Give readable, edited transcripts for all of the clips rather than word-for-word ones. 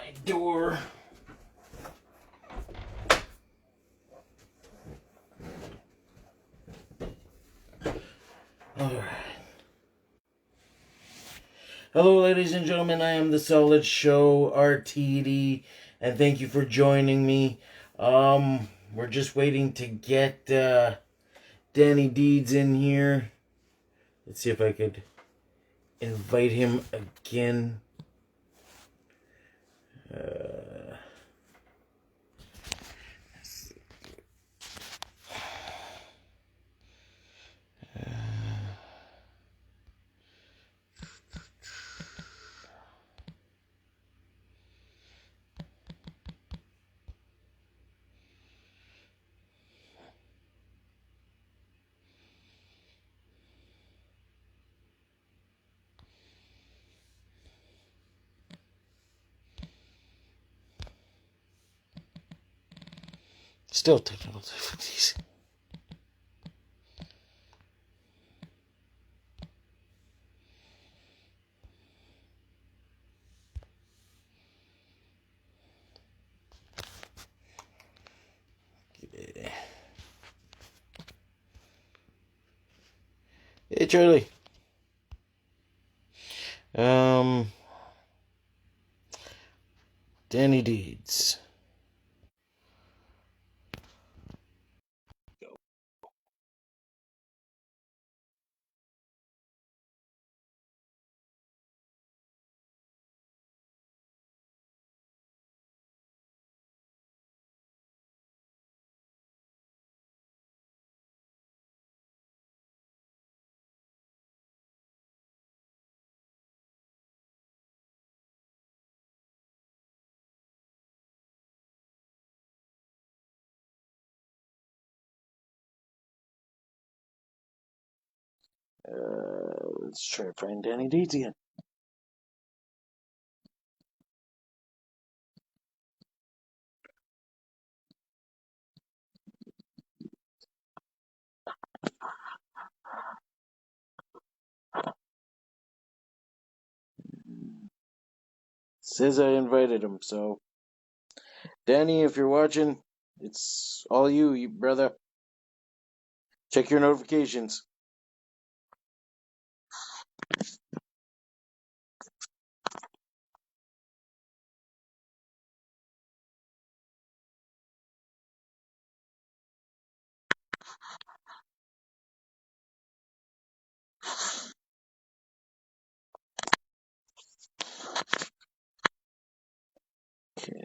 my door. Alright. Hello, ladies and gentlemen. I am the Solid Show, RTD, and thank you for joining me. We're just waiting to get Danny Deeds in here. Let's see if I could invite him again. Still technical difficulties. Hey, Charlie. Danny Deeds. Let's try to find Danny Deeds again. Says I invited him, so Danny, if you're watching, it's all you brother. Check your notifications. Okay.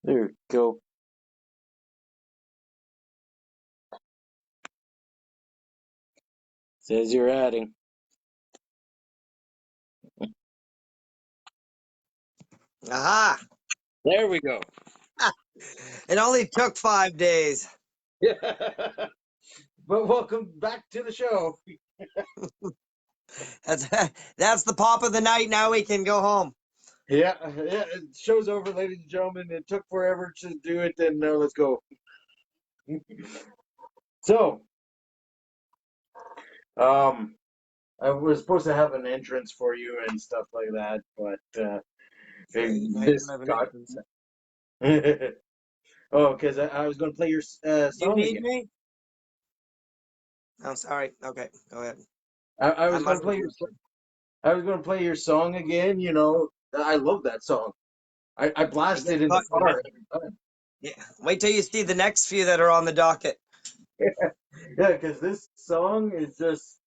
There we go. Says you're adding. Aha! There we go. It only took 5 days. Yeah. But welcome back to the show. That's the pop of the night. Now we can go home. Yeah, show's over, ladies and gentlemen. It took forever to do it, and now let's go. So, I was supposed to have an entrance for you and stuff like that, but I this don't have an got. entrance. Oh, because I was going to play your You song need again. me? I'm sorry. Okay, go ahead. I was I'm going to play I was going to play your song again. You know, I love that song. I It blast gets it in the caught in the car middle. every time. Yeah. Wait till you see the next few that are on the docket. Yeah, because this song is just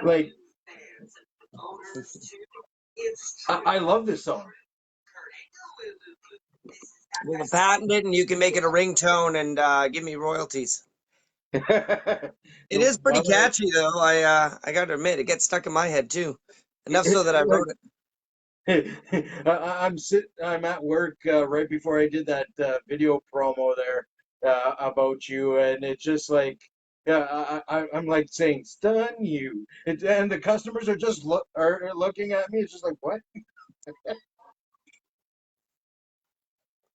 like I love this song. We'll patent it, and you can make it a ringtone and give me royalties. It is pretty catchy, though. I got to admit, it gets stuck in my head too. Enough so that I wrote it. I'm at work right before I did that video promo there about you, and it's just like I'm like saying stun you, and the customers are just are looking at me. It's just like what?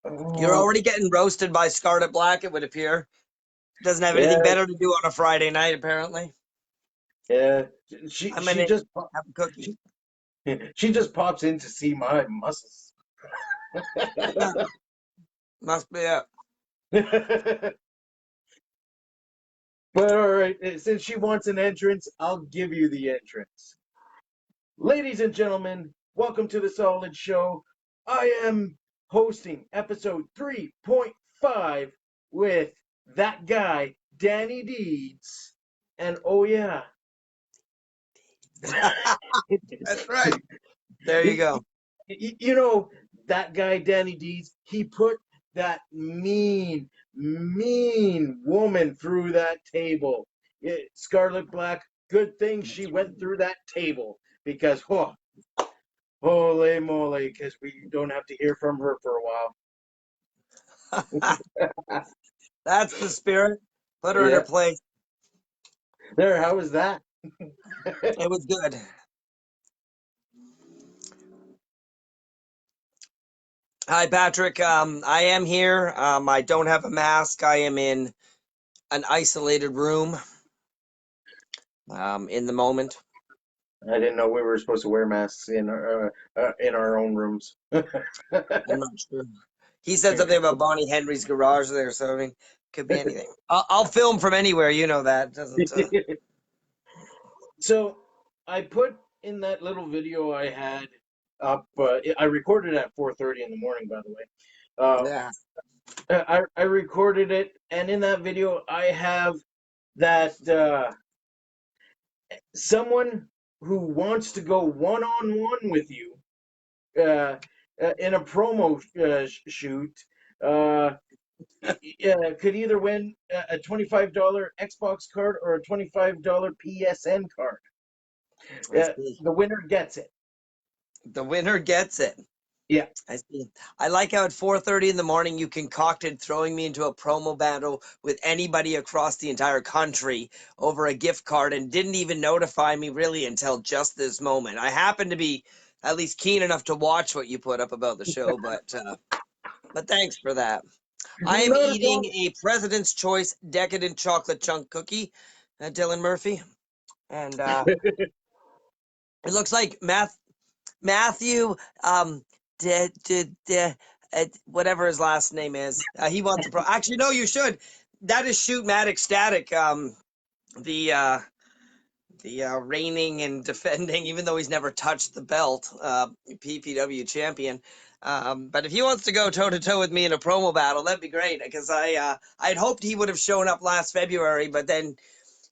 You're Oh, already getting roasted by Scarlet Black, it would appear. Doesn't have yeah, anything better to do on a Friday night, apparently. yeah. She I'm she gonna just have a cookie. she, she just pops in to see my muscles. Yeah, must be it. But all right, since she wants an entrance, I'll give you the entrance. Ladies and gentlemen, welcome to the Solid Show. I am hosting episode 3.5 with that guy, Danny Deeds. And oh, yeah. That's right. There you go. You know, that guy, Danny Deeds, he put that mean woman through that table. Scarlet Black, good thing she went through that table because, oh, holy moly, because we don't have to hear from her for a while. That's the spirit. Put her in her Yeah. place. There, how was that? It was good. Hi, Patrick. I am here. I don't have a mask. I am in an isolated room in the moment. I didn't know we were supposed to wear masks in our own rooms. I'm not sure. He said something about Bonnie Henry's garage there, so I mean, could be anything. I'll film from anywhere. You know that doesn't. So I put in that little video I had up. I recorded at 4:30 in the morning, by the way. Yeah. I recorded it, and in that video I have that someone who wants to go one on one with you uh, in a promo shoot. Uh, could either win a $25 Xbox card or a $25 PSN card. I see. The winner gets it. The winner gets it. Yeah. I see. I like how at 4:30 in the morning you concocted throwing me into a promo battle with anybody across the entire country over a gift card and didn't even notify me really until just this moment. I happened to be at least keen enough to watch what you put up about the show, but thanks for that. I am Not a eating problem. a President's Choice decadent chocolate chunk cookie, Dylan Murphy, and it looks like Matthew, whatever his last name is, he wants to. Actually, no, you should. That is shoot Maddox Static, the uh, the reigning and defending, even though he's never touched the belt, PPW champion. But if he wants to go toe to toe with me in a promo battle, that'd be great. Because I'd hoped he would have shown up last February, but then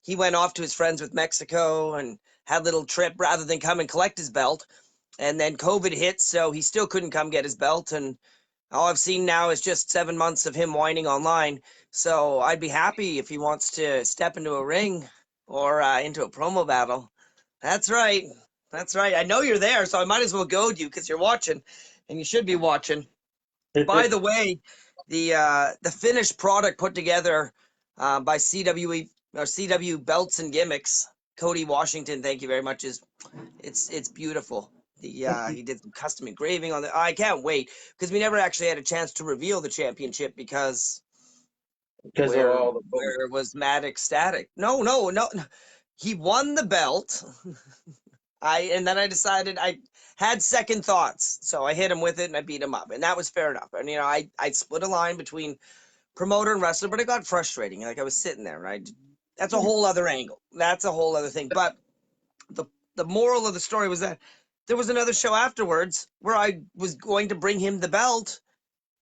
he went off to his friends with Mexico and had a little trip rather than come and collect his belt. And then COVID hit, so he still couldn't come get his belt. And all I've seen now is just 7 months of him whining online. So I'd be happy if he wants to step into a ring or into a promo battle. That's right. That's right. I know you're there, so I might as well goad you because you're watching, and you should be watching. By the way, the finished product put together by CWE or CW Belts and Gimmicks, Cody Washington, thank you very much. It's beautiful. He did some custom engraving on the. I can't wait because we never actually had a chance to reveal the championship because Because of all the COVID. where was Mad Ecstatic? No. He won the belt. And then I decided I had second thoughts, so I hit him with it and I beat him up, and that was fair enough. And I split a line between promoter and wrestler, but it got frustrating. Like I was sitting there, right? That's a whole other angle. That's a whole other thing. But the the moral of the story was that there was another show afterwards where I was going to bring him the belt,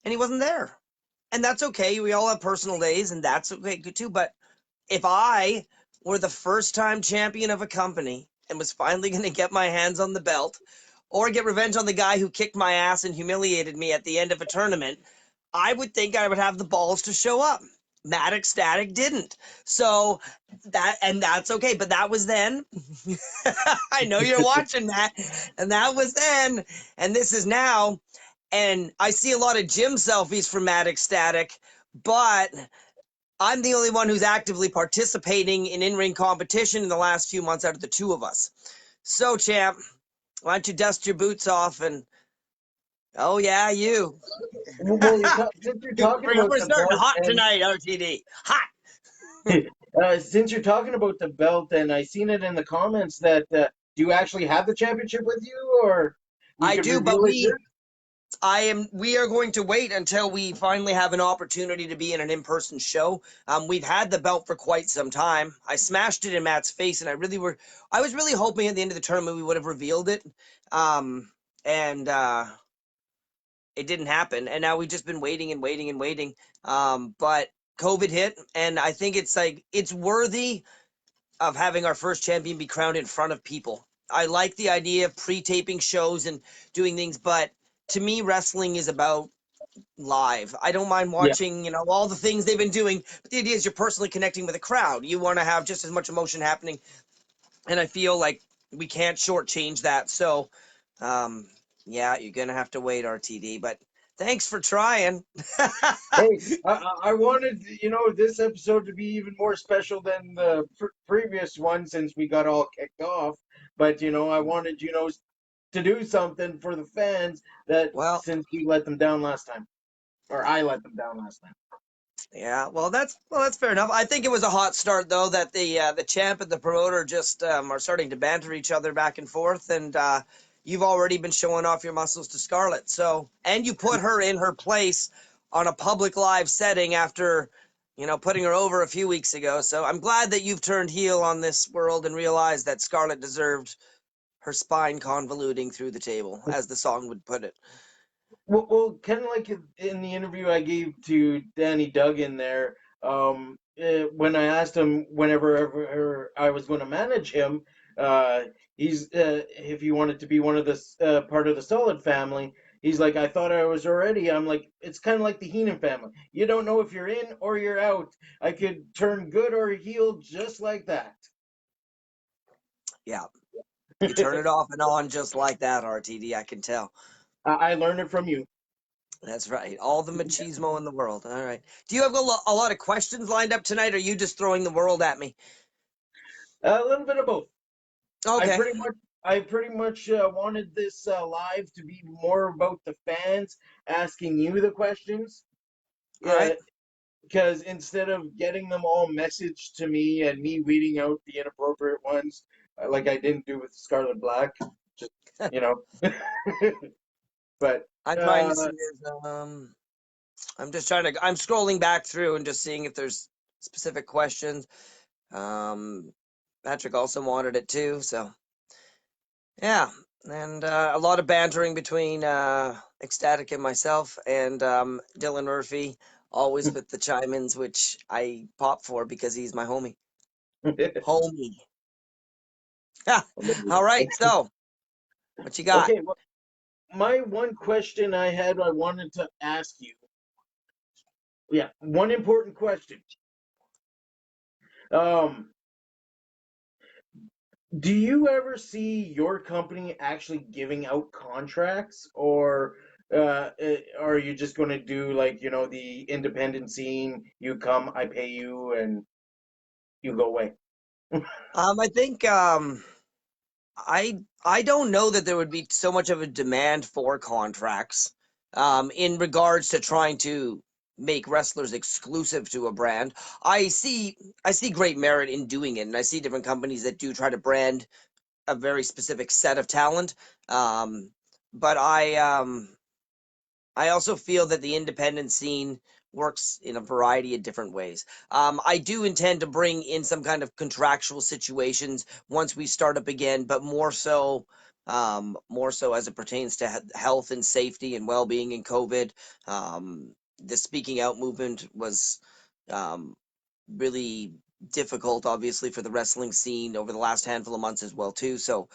and he wasn't there, and that's okay. We all have personal days, and that's okay too. But if I were the first time champion of a company and was finally going to get my hands on the belt or get revenge on the guy who kicked my ass and humiliated me at the end of a tournament, I would think I would have the balls to show up. Mad Ecstatic didn't. So that's okay. But that was then. I know you're watching that. And that was then. And this is now. And I see a lot of gym selfies from Mad Ecstatic, but I'm the only one who's actively participating in in-ring competition in the last few months out of the two of us. So, champ, why don't you dust your boots off and Oh yeah, you. Well, since you're talking about We're the starting belt, hot and tonight, RTD. Hot. since you're talking about the belt, and I seen it in the comments that do you actually have the championship with you, or you I could do, but reveal it here? we are going to wait until we finally have an opportunity to be in an in-person show. We've had the belt for quite some time. I smashed it in Matt's face, and I was really hoping at the end of the tournament we would have revealed it. And it didn't happen. And now we've just been waiting and waiting and waiting. But COVID hit, and I think it's worthy of having our first champion be crowned in front of people. I like the idea of pre-taping shows and doing things, but to me, wrestling is about live. I don't mind Yeah. watching, all the things they've been doing, but the idea is you're personally connecting with a crowd. You want to have just as much emotion happening, and I feel like we can't shortchange that. So, um, yeah, you're gonna have to wait, RTD. But thanks for trying. Hey, I wanted, this episode to be even more special than the previous one since we got all kicked off. But, I wanted, to do something for the fans that Well, since you let them down last time, or I let them down last time. yeah, well that's fair enough. I think it was a hot start though that the champ and the promoter just are starting to banter each other back and forth, and you've already been showing off your muscles to Scarlett. So, and you put her in her place on a public live setting after putting her over a few weeks ago. So I'm glad that you've turned heel on this world and realized that Scarlett deserved her spine convoluting through the table, as the song would put it. Well, kind of like in the interview I gave to Danny Duggan there, when I asked him whenever ever I was going to manage him, uh, if he wanted to be one of the part of the Solid family, he's like, I thought I was already. I'm like, it's kind of like the Heenan family. You don't know if you're in or you're out. I could turn good or heel just like that. Yeah, you turn it off and on just like that, RTD. I can tell. I learned it from you. That's right. All the machismo in the world. All right. Do you have a lot of questions lined up tonight, or are you just throwing the world at me? A little bit of both. I Okay. pretty much I pretty much wanted this live to be more about the fans asking you the questions. All right. Yeah, because instead of getting them all messaged to me and me weeding out the inappropriate ones, like I didn't do with Scarlet Black, just you know. But I'm trying uh, to see. I'm just trying to. I'm scrolling back through and just seeing if there's specific questions. Um, Patrick also wanted it too, so yeah. And a lot of bantering between Ecstatic and myself, and Dylan Murphy, always with the chime-ins, which I pop for because he's my homie. Homie. All right. So, what you got? okay, well, my one question I wanted to ask you. Yeah, one important question. Um, Do you ever see your company actually giving out contracts, or are you just going to do like, the independent scene? You come, I pay you, and you go away. I think I don't know that there would be so much of a demand for contracts in regards to trying to make wrestlers exclusive to a brand. I see great merit in doing it, and I see different companies that do try to brand a very specific set of talent. Um, but I also feel that the independent scene works in a variety of different ways. I do intend to bring in some kind of contractual situations once we start up again, but more so as it pertains to health and safety and well-being in COVID. The speaking out movement was um, really difficult, obviously, for the wrestling scene over the last handful of months as well, too. So,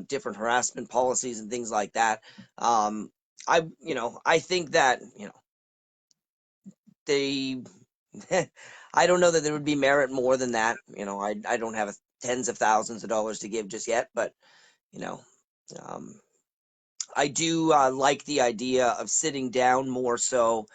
different harassment policies and things like that. Um, I think that, they, I don't know that there would be merit more than that. I don't have tens of thousands of dollars to give just yet, but, you know, um, I do like the idea of sitting down more so,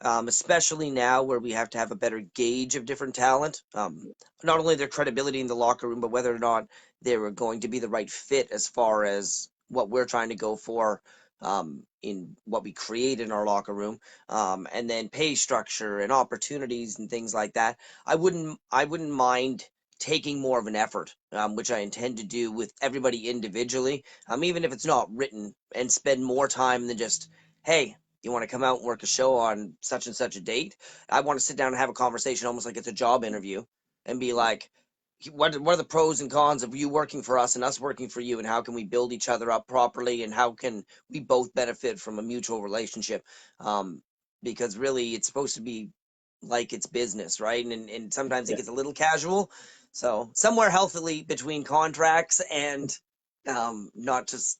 especially now where we have to have a better gauge of different talent. Not only their credibility in the locker room, but whether or not they were going to be the right fit as far as what we're trying to go for in what we create in our locker room, and then pay structure and opportunities and things like that. I wouldn't mind taking more of an effort, which I intend to do with everybody individually, even if it's not written, and spend more time than just, hey, you want to come out and work a show on such and such a date? I want to sit down and have a conversation almost like it's a job interview and be like, what are the pros and cons of you working for us and us working for you, and how can we build each other up properly, and how can we both benefit from a mutual relationship? um, because really it's supposed to be like it's business, right? And sometimes it Yeah. gets a little casual, so somewhere healthily between contracts and not just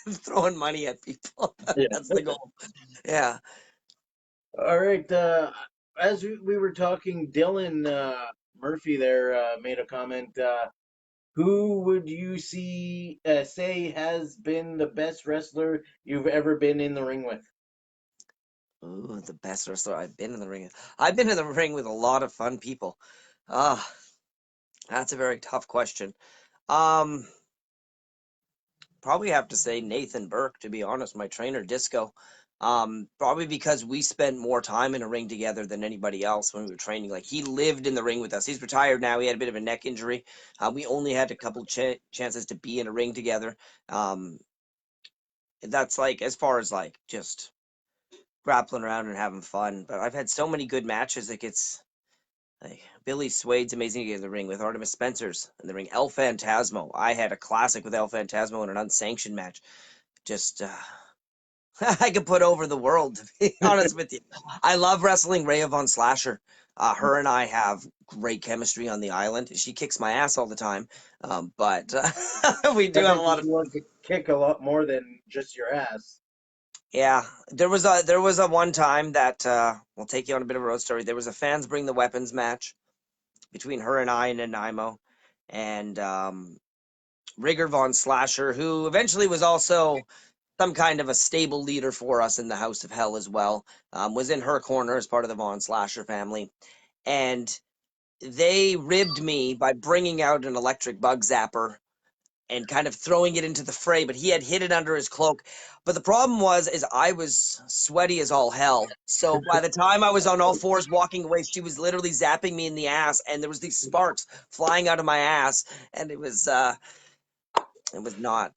throwing money at people. Yeah. That's the goal. Yeah. All right. As we were talking, Dylan Murphy there made a comment. Who would you say has been the best wrestler you've ever been in the ring with? Ooh, the best wrestler I've been in the ring with. I've been in the ring with a lot of fun people. Ah, that's a very tough question. Um, Probably have to say Nathan Burke, to be honest, my trainer, Disco. Probably because we spent more time in a ring together than anybody else when we were training. Like, he lived in the ring with us. He's retired now. He had a bit of a neck injury. We only had a couple chances to be in a ring together. Um, that's like as far as like just grappling around and having fun. But I've had so many good matches. Like, it's like Billy Swade's amazing to get in the ring with. Artemis Spencer's in the ring. El Phantasmo. I had a classic with El Phantasmo in an unsanctioned match. Just I could put over the world, to be honest with you. I love wrestling Rhea Von Slasher. Her and I have great chemistry on the island. She kicks my ass all the time, but we I do have bet a you lot she of. wants to kick a lot more than just your ass. Yeah, there was a one time that we'll take you on a bit of a road story. There was a fans bring the weapons match between her and I and Nanaimo, and Rigger Von Slasher, who eventually was also some kind of a stable leader for us in the House of Hell as well, was in her corner as part of the Von Slasher family. And they ribbed me by bringing out an electric bug zapper and kind of throwing it into the fray, but he had hid it under his cloak. But the problem is I was sweaty as all hell. So by the time I was on all fours walking away, she was literally zapping me in the ass, and there was these sparks flying out of my ass, and it was not.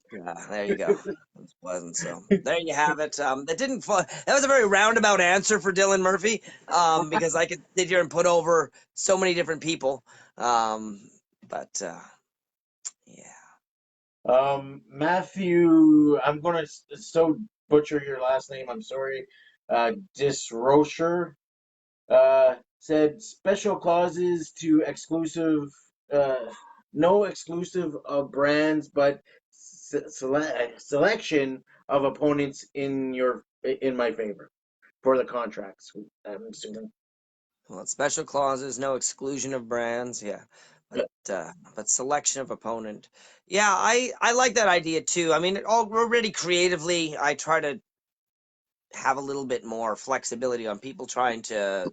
There you go. It wasn't. So there you have it. That didn't. That was a very roundabout answer for Dylan Murphy. Because I could sit here and put over so many different people. Um, but yeah. Matthew, I'm gonna so butcher your last name. I'm sorry. Disrocher said special clauses to exclusive, uh, no exclusive of brands, but selection of opponents in my favor for the contracts. I'm assuming. Well, special clauses, no exclusion of brands. Yeah. But Yeah. but selection of opponent. Yeah, I like that idea too. I mean, already creatively, I try to have a little bit more flexibility on people trying to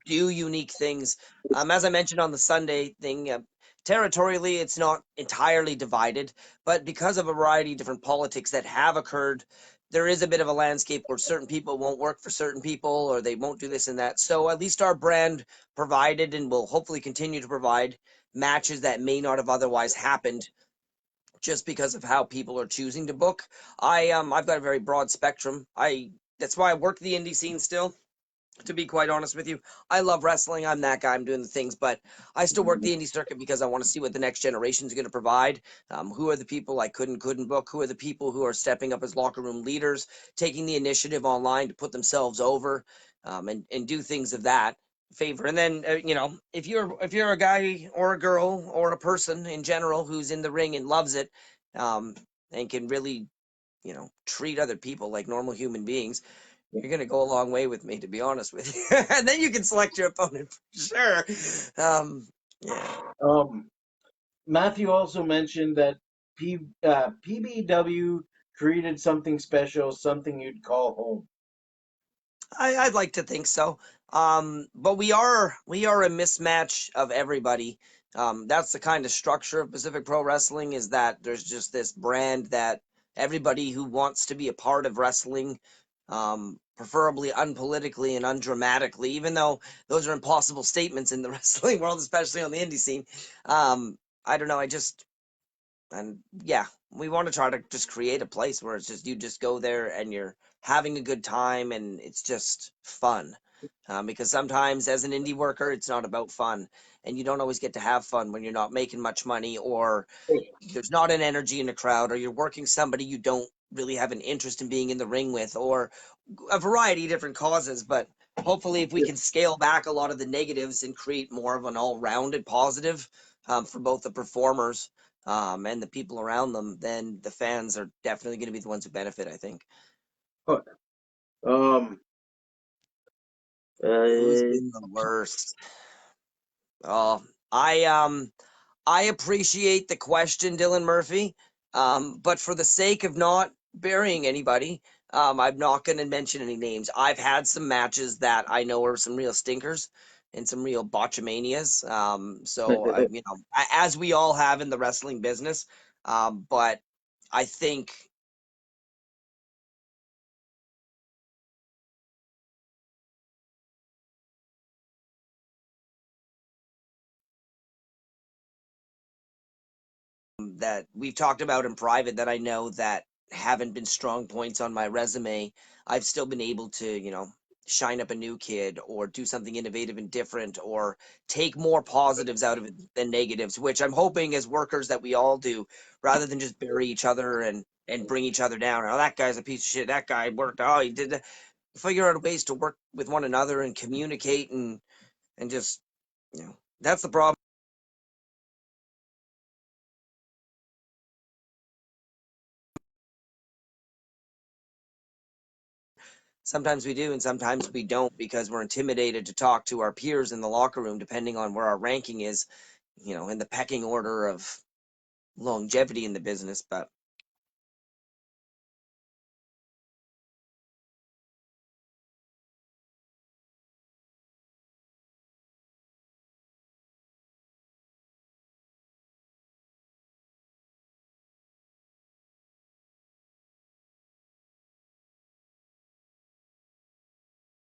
do unique things. As I mentioned on the Sunday thing, territorially, it's not entirely divided, but because of a variety of different politics that have occurred, there is a bit of a landscape where certain people won't work for certain people, or they won't do this and that. So at least our brand provided and will hopefully continue to provide matches that may not have otherwise happened just because of how people are choosing to book. I've got a very broad spectrum. I That's why I work the indie scene still, to be quite honest with you. I love wrestling. I'm that guy. I'm doing the things, but I still work the indie circuit because I want to see what the next generation is going to provide. Who are the people I couldn't book? Who are the people who are stepping up as locker room leaders, taking the initiative online to put themselves over, and do things of that favor. And then if you're a guy or a girl or a person in general who's in the ring and loves it, um, and can really treat other people like normal human beings, you're gonna go a long way with me, to be honest with you. And then you can select your opponent for sure. Yeah. Um, Matthew also mentioned that PBW created something special, something you'd call home. I'd like to think so. But we are a mismatch of everybody. That's the kind of structure of Pacific Pro Wrestling, is that there's just this brand that everybody who wants to be a part of wrestling, preferably unpolitically and undramatically, even though those are impossible statements in the wrestling world, especially on the indie scene. I don't know. And yeah, we want to try to just create a place where it's just you just go there and you're having a good time and it's just fun. Because sometimes as an indie worker, it's not about fun, and you don't always get to have fun when you're not making much money, or there's not an energy in the crowd, or you're working somebody you don't really have an interest in being in the ring with, or a variety of different causes. But hopefully, if we can scale back a lot of the negatives and create more of an all-rounded positive, for both the performers, and the people around them, then the fans are definitely going to be the ones who benefit, I think. Um, Who's uh, been the worst? Oh, I appreciate the question, Dylan Murphy. But for the sake of not burying anybody, I'm not going to mention any names. I've had some matches that I know are some real stinkers and some real botchamanias. So as we all have in the wrestling business. But I think that we've talked about in private that I know that haven't been strong points on my resume, I've still been able to, shine up a new kid or do something innovative and different or take more positives out of it than negatives, which I'm hoping as workers that we all do, rather than just bury each other and bring each other down. Oh, that guy's a piece of shit. That guy worked. Oh, he did that. Figure out ways to work with one another and communicate and just, that's the problem. Sometimes we do, and sometimes we don't because we're intimidated to talk to our peers in the locker room, depending on where our ranking is, in the pecking order of longevity in the business. But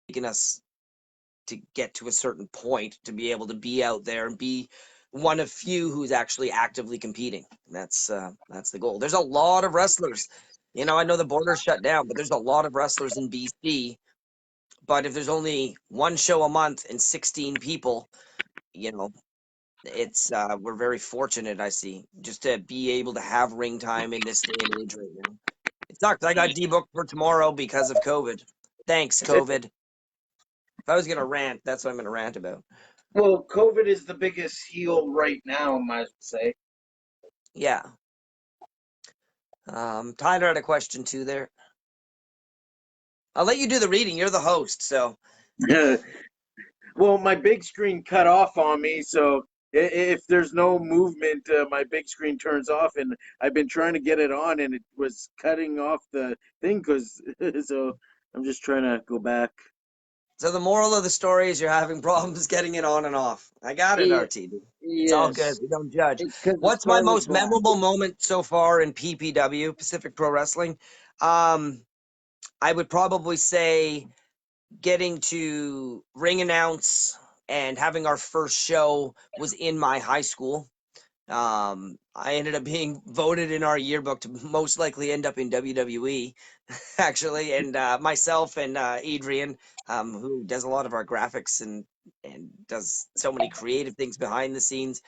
taking us to get to a certain point to be able to be out there and be one of few who's actually actively competing. That's the goal. There's a lot of wrestlers. I know the border's shut down, but there's a lot of wrestlers in BC. But if there's only one show a month and 16 people, you know, it's we're very fortunate, I see, just to be able to have ring time in this day and age right now. It sucks. I got debooked for tomorrow because of COVID. Thanks, COVID. If I was gonna rant, that's what I'm gonna rant about. well, COVID is the biggest heal right now, I might say. Yeah. Tyler had a question too there. I'll let you do the reading. You're the host, so Well, my big screen cut off on me, so if there's no movement, my big screen turns off, and I've been trying to get it on, and it was cutting off the thing because so I'm just trying to go back. so the moral of the story is you're having problems getting it on and off. I got it, Yeah, RTD. It's all good. yes, We don't judge. because the What's my start was most black. memorable moment so far in PPW, Pacific Pro Wrestling? Um, I would probably say getting to ring announce and having our first show was in my high school. I ended up being voted in our yearbook to most likely end up in WWE, actually, and myself and Adrian, who does a lot of our graphics and does so many creative things behind the scenes.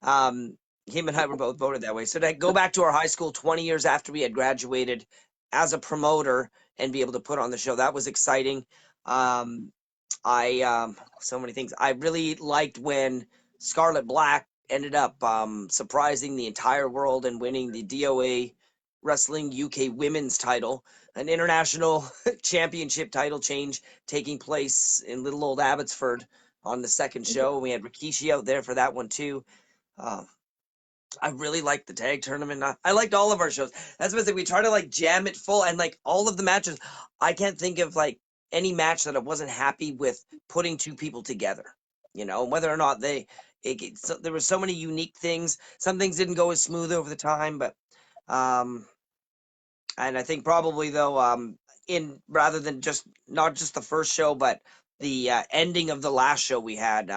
Um, him and I were both voted that way. So to go back to our high school 20 years after we had graduated as a promoter and be able to put on the show, that was exciting. Um, I so many things. I really liked when Scarlet Black ended up surprising the entire world and winning the DOA Wrestling UK Women's title, an international championship title change taking place in little old Abbotsford on the second show. We had Rikishi out there for that one too. Uh, I really liked the tag tournament. I liked all of our shows. That's what I say. We try to like jam it full and like all of the matches. I can't think of like any match that I wasn't happy with putting two people together. Whether or not there were so many unique things. Some things didn't go as smooth over the time, but um, And I think probably though, in rather than just not just the first show, but the ending of the last show we had,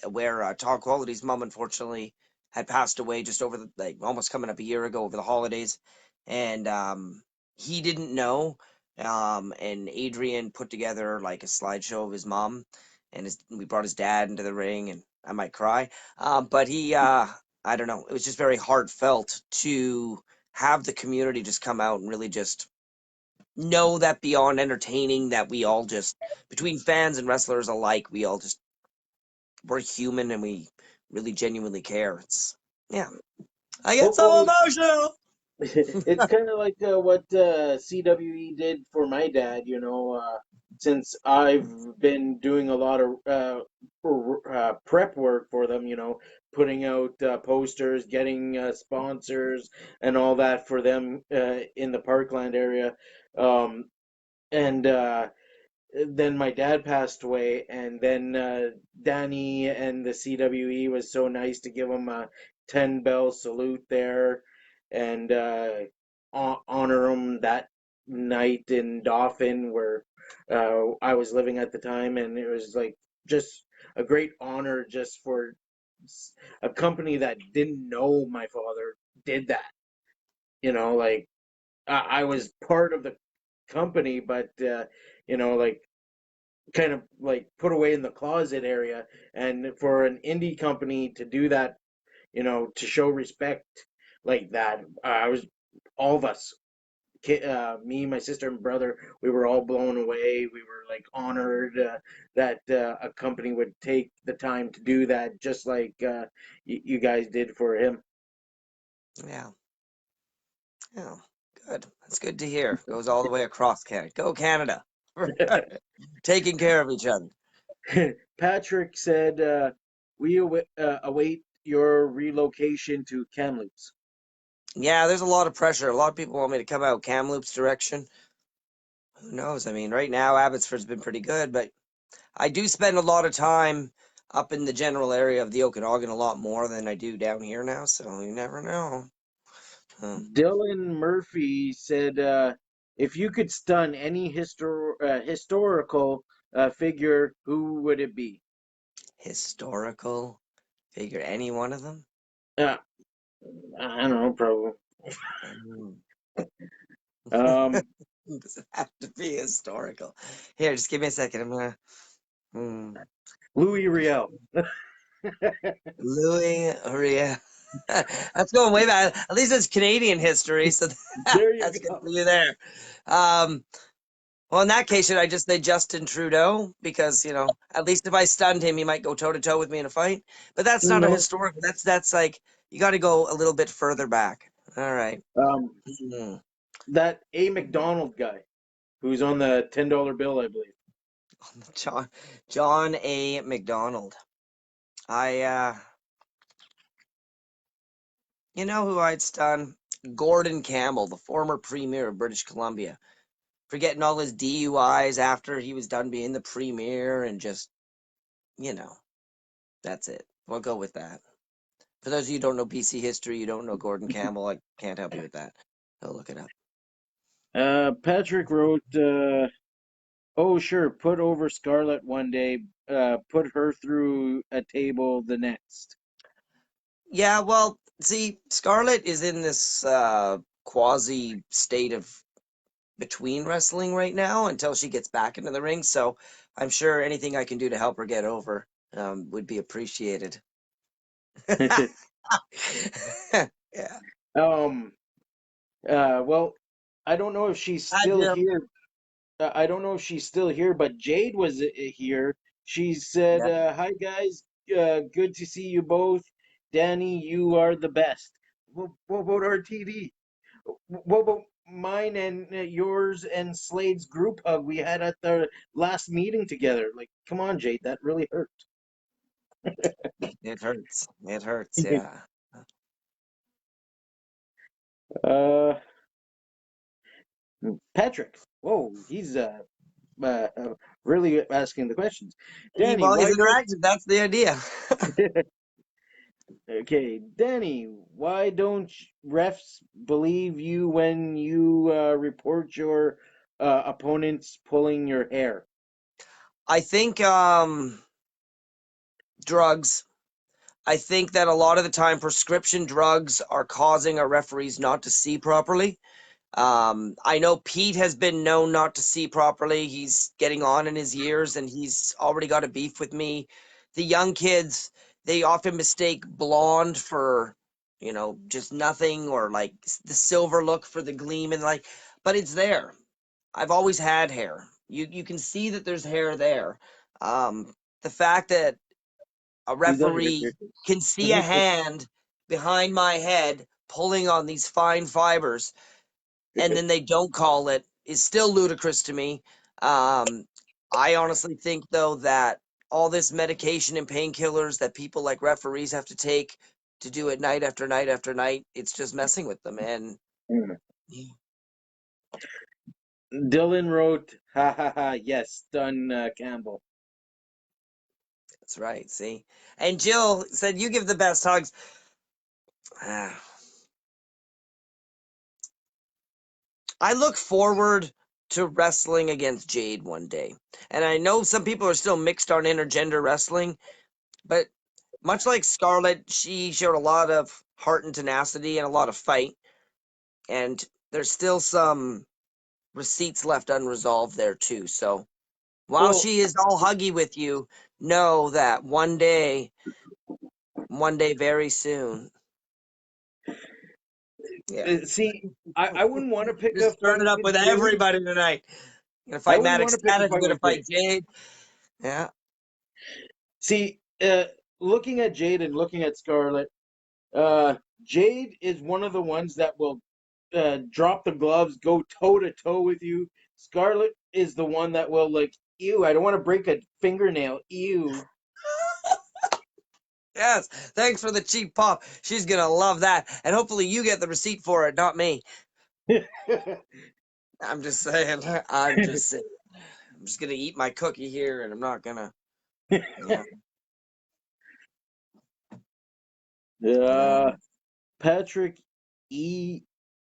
where Todd Quality's mom unfortunately had passed away just over the like almost coming up a year ago over the holidays, and he didn't know, and Adrian put together like a slideshow of his mom, and we brought his dad into the ring, and I might cry, but he I don't know, it was just very heartfelt to have the community just come out and really just know that beyond entertaining that we all just between fans and wrestlers alike we all just we're human and we really genuinely care. It's yeah, I get so Hopefully, emotional. it's kind of like what CWE did for my dad, since I've been doing a lot of prep work for them, putting out posters, getting sponsors, and all that for them in the Parkland area. And then my dad passed away, and then Danny and the CWE was so nice to give him a 10 bell salute there and honor him that night in Dauphin, where I was living at the time, and it was like just a great honor just for a company that didn't know my father did that. Like I was part of the company, but like kind of like put away in the closet area. And for an indie company to do that, to show respect like that, I was all of us, me, my sister, and brother, we were all blown away. We were like honored that a company would take the time to do that, just like you guys did for him. Yeah, yeah, good. That's good to hear. Goes all the way across Canada. Go Canada. Taking care of each other. Patrick said, "We await your relocation to Kamloops." Yeah, there's a lot of pressure. A lot of people want me to come out Kamloops direction. Who knows? I mean, right now Abbotsford's been pretty good, but I do spend a lot of time up in the general area of the Okanagan a lot more than I do down here now, so you never know. Um, Dylan Murphy said, "If you could stun any historical figure, who would it be?" Historical figure, any one of them? Uh, I don't know, probably. Um, Um, does it have to be historical? Here, just give me a second. I'm gonna. Hmm. Louis Riel. Louis Ria. That's going way back. At least it's Canadian history, so There you that's good go. for you there. Um, well, in that case, should I just say Justin Trudeau? Because, at least if I stunned him, he might go toe to toe with me in a fight. But that's not a No. historic. That's like you got to go a little bit further back. All right. Um, Hmm. that A. McDonald guy, who's on the $10 bill, I believe. John John A. McDonald. I you know who I'd stun? Gordon Campbell, the former premier of British Columbia, for getting all his DUIs after he was done being the premier and just, you know, that's it. We'll go with that. For those of you who don't know BC history, you don't know Gordon Campbell, I can't help you with that. I'll look it up. Patrick wrote, "Oh, sure, put over Scarlett one day, put her through a table the next." Yeah, well, see, Scarlett is in this quasi state of between wrestling right now until she gets back into the ring. So I'm sure anything I can do to help her get over would be appreciated. Yeah. um, well, I don't know if she's Hi, still Jim. here. I don't know if she's still here, but Jade was here. She said, Yeah. "Hi guys, good to see you both. Danny, you are the best." What about RTD? What about mine and yours and Slade's group hug we had at the last meeting together? Like, come on, Jade, that really hurt. It hurts. It hurts. Yeah. uh, Patrick. Whoa, he's uh, uh, really asking the questions. Danny, Well, he's why don't interactive. That's the idea. Okay, Danny, why don't refs believe you when you report your opponents pulling your hair? I think drugs. I think that a lot of the time prescription drugs are causing our referees not to see properly. I know Pete has been known not to see properly. He's getting on in his years and he's already got a beef with me. The young kids, they often mistake blonde for, just nothing, or like the silver look for the gleam, and like, but it's there. I've always had hair. You can see that there's hair there. The fact that a He's under the referee can see a surface. hand behind my head pulling on these fine fibers and then they don't call it is still ludicrous to me. Um, I honestly think, though, that all this medication and painkillers that people like referees have to take to do it night after night after night, it's just messing with them. And Dylan wrote, "Ha ha ha! Yes, done, Campbell." that's right. See, and Jill said, "You give the best hugs." I look forward to wrestling against Jade one day. And I know some people are still mixed on intergender wrestling, but much like Scarlett, she showed a lot of heart and tenacity and a lot of fight. And there's still some receipts left unresolved there, too. So while Well, she is all huggy with you, know that one day very soon. Yeah. see, I wouldn't want to pick a Just turn it fight up with with Jade. everybody tonight. I'm gonna I fight wouldn't Mad want to pick a Ecstatic. I'm fight gonna with fight Jade. Jade. Yeah. See, looking at Jade and looking at Scarlett, Jade is one of the ones that will drop the gloves, go toe to toe with you. Scarlett is the one that will like, ew, I don't want to break a fingernail. Ew. Yes. Thanks for the cheap pop. She's gonna love that. And hopefully you get the receipt for it, not me. I'm just saying. I'm just saying. I'm just gonna eat my cookie here, and I'm not gonna. Yeah. uh, Patrick E.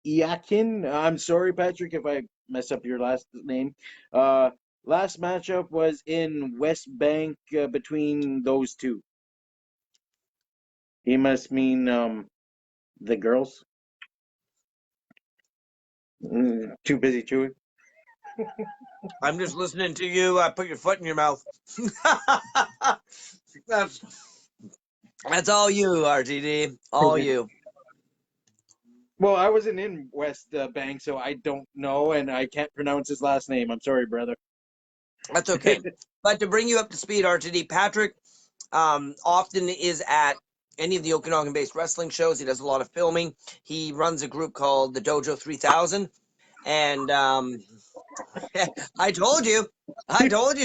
Iakin. I'm sorry, Patrick, if I mess up your last name. Uh, Last matchup was in West Bank between those two. He must mean the girls. Too busy chewing. I'm just listening to you. Put your foot in your mouth. that's that's all you, RTD. All you. Well, I wasn't in West Bank, so I don't know, and I can't pronounce his last name. I'm sorry, brother. That's okay. But to bring you up to speed, RTD, Patrick often is at any of the Okanagan-based wrestling shows. He does a lot of filming. He runs a group called the Dojo 3000, and I told you,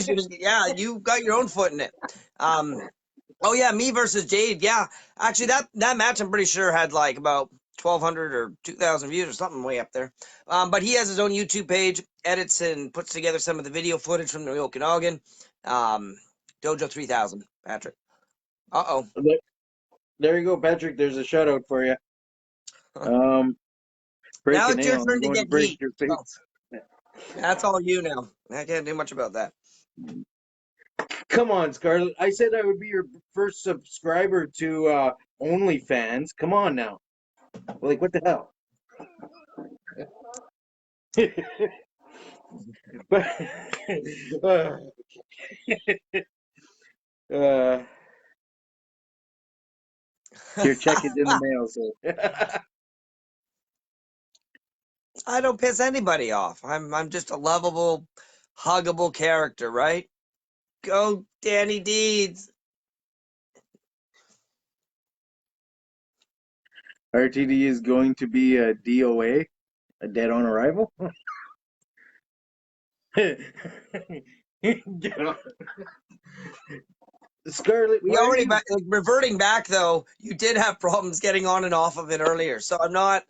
she was, yeah, you got your own foot in it. Um, oh yeah, me versus Jade. Yeah, actually, that match I'm pretty sure had like about 1,200 or 2,000 views or something way up there. But he has his own YouTube page, edits and puts together some of the video footage from the Okanagan. Um, Dojo 3000, Patrick. Uh There you go, Patrick. There's a shout out for you. oh. Um, Break Now a it's your nail. I'm turn to going to get break heat. your So face. that's all you now. I can't do much about that. Come on, Scarlett. I said I would be your first subscriber to OnlyFans. Come on now. Like, what the hell? But, uh, uh, your check is in the mail, sir. I don't piss anybody off. I'm just a lovable, huggable character, right? Go, Danny Deeds. RTD is going to be a DOA, a dead on arrival. Get on. Scarlett, We why are already you? like, reverting back though. You did have problems getting on and off of it earlier, so I'm not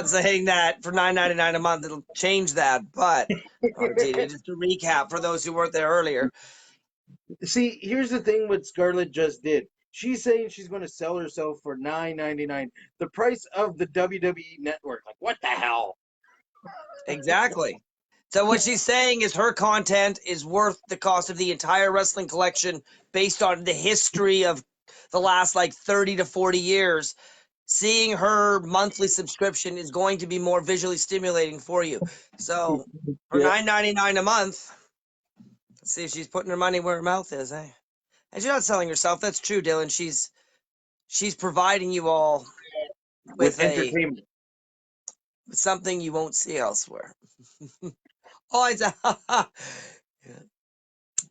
saying that for $9.99 a month it'll change that. But RTD, just to recap for those who weren't there earlier. See, here's the thing what Scarlett just did. she's saying she's going to sell herself for $9.99, the price of the WWE network. Like, what the hell? Exactly. So what she's saying is her content is worth the cost of the entire wrestling collection based on the history of the last like 30 to 40 years. Seeing her monthly subscription is going to be more visually stimulating for you. So for Yeah. $9.99 a month, let's see if she's putting her money where her mouth is, eh? And she's not selling herself. That's true, Dylan. She's providing you all With with entertainment. something you won't see elsewhere. Oh, it's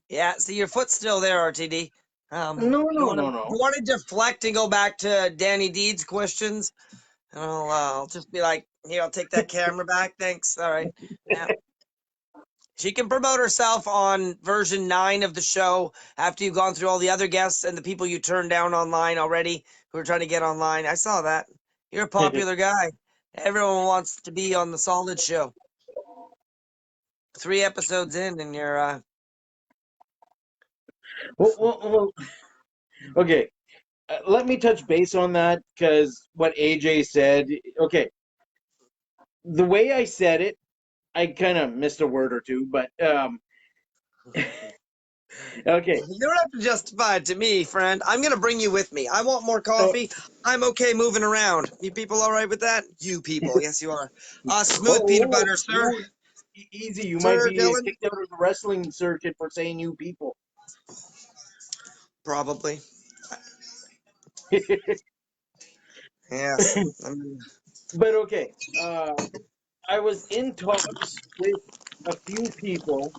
yeah. See, your foot's still there, RTD. No, You no, want to no, no. you want to deflect and go back to Danny Deed's questions? And I'll just be like, here, I'll take that camera back. Thanks. All right. Yeah. She can promote herself on version 9 of the show after you've gone through all the other guests and the people you turned down online already who are trying to get online. I saw that. You're a popular guy. Everyone wants to be on the Solid Show. 3 episodes in, and you're Well, okay. Let me touch base on that because what AJ said. Okay, the way I said it, I kind of missed a word or two, but okay. You don't have to justify it to me, friend. I'm going to bring you with me. I want more Uh, coffee. I'm okay moving around. You people all right with that? You people. Yes, you are. Smooth peanut oh, butter, sir. oh, easy. You might Sir, be Dylan? kicked out of the wrestling circuit for saying "you people." Probably. Yes. But okay, I was in talks with a few people,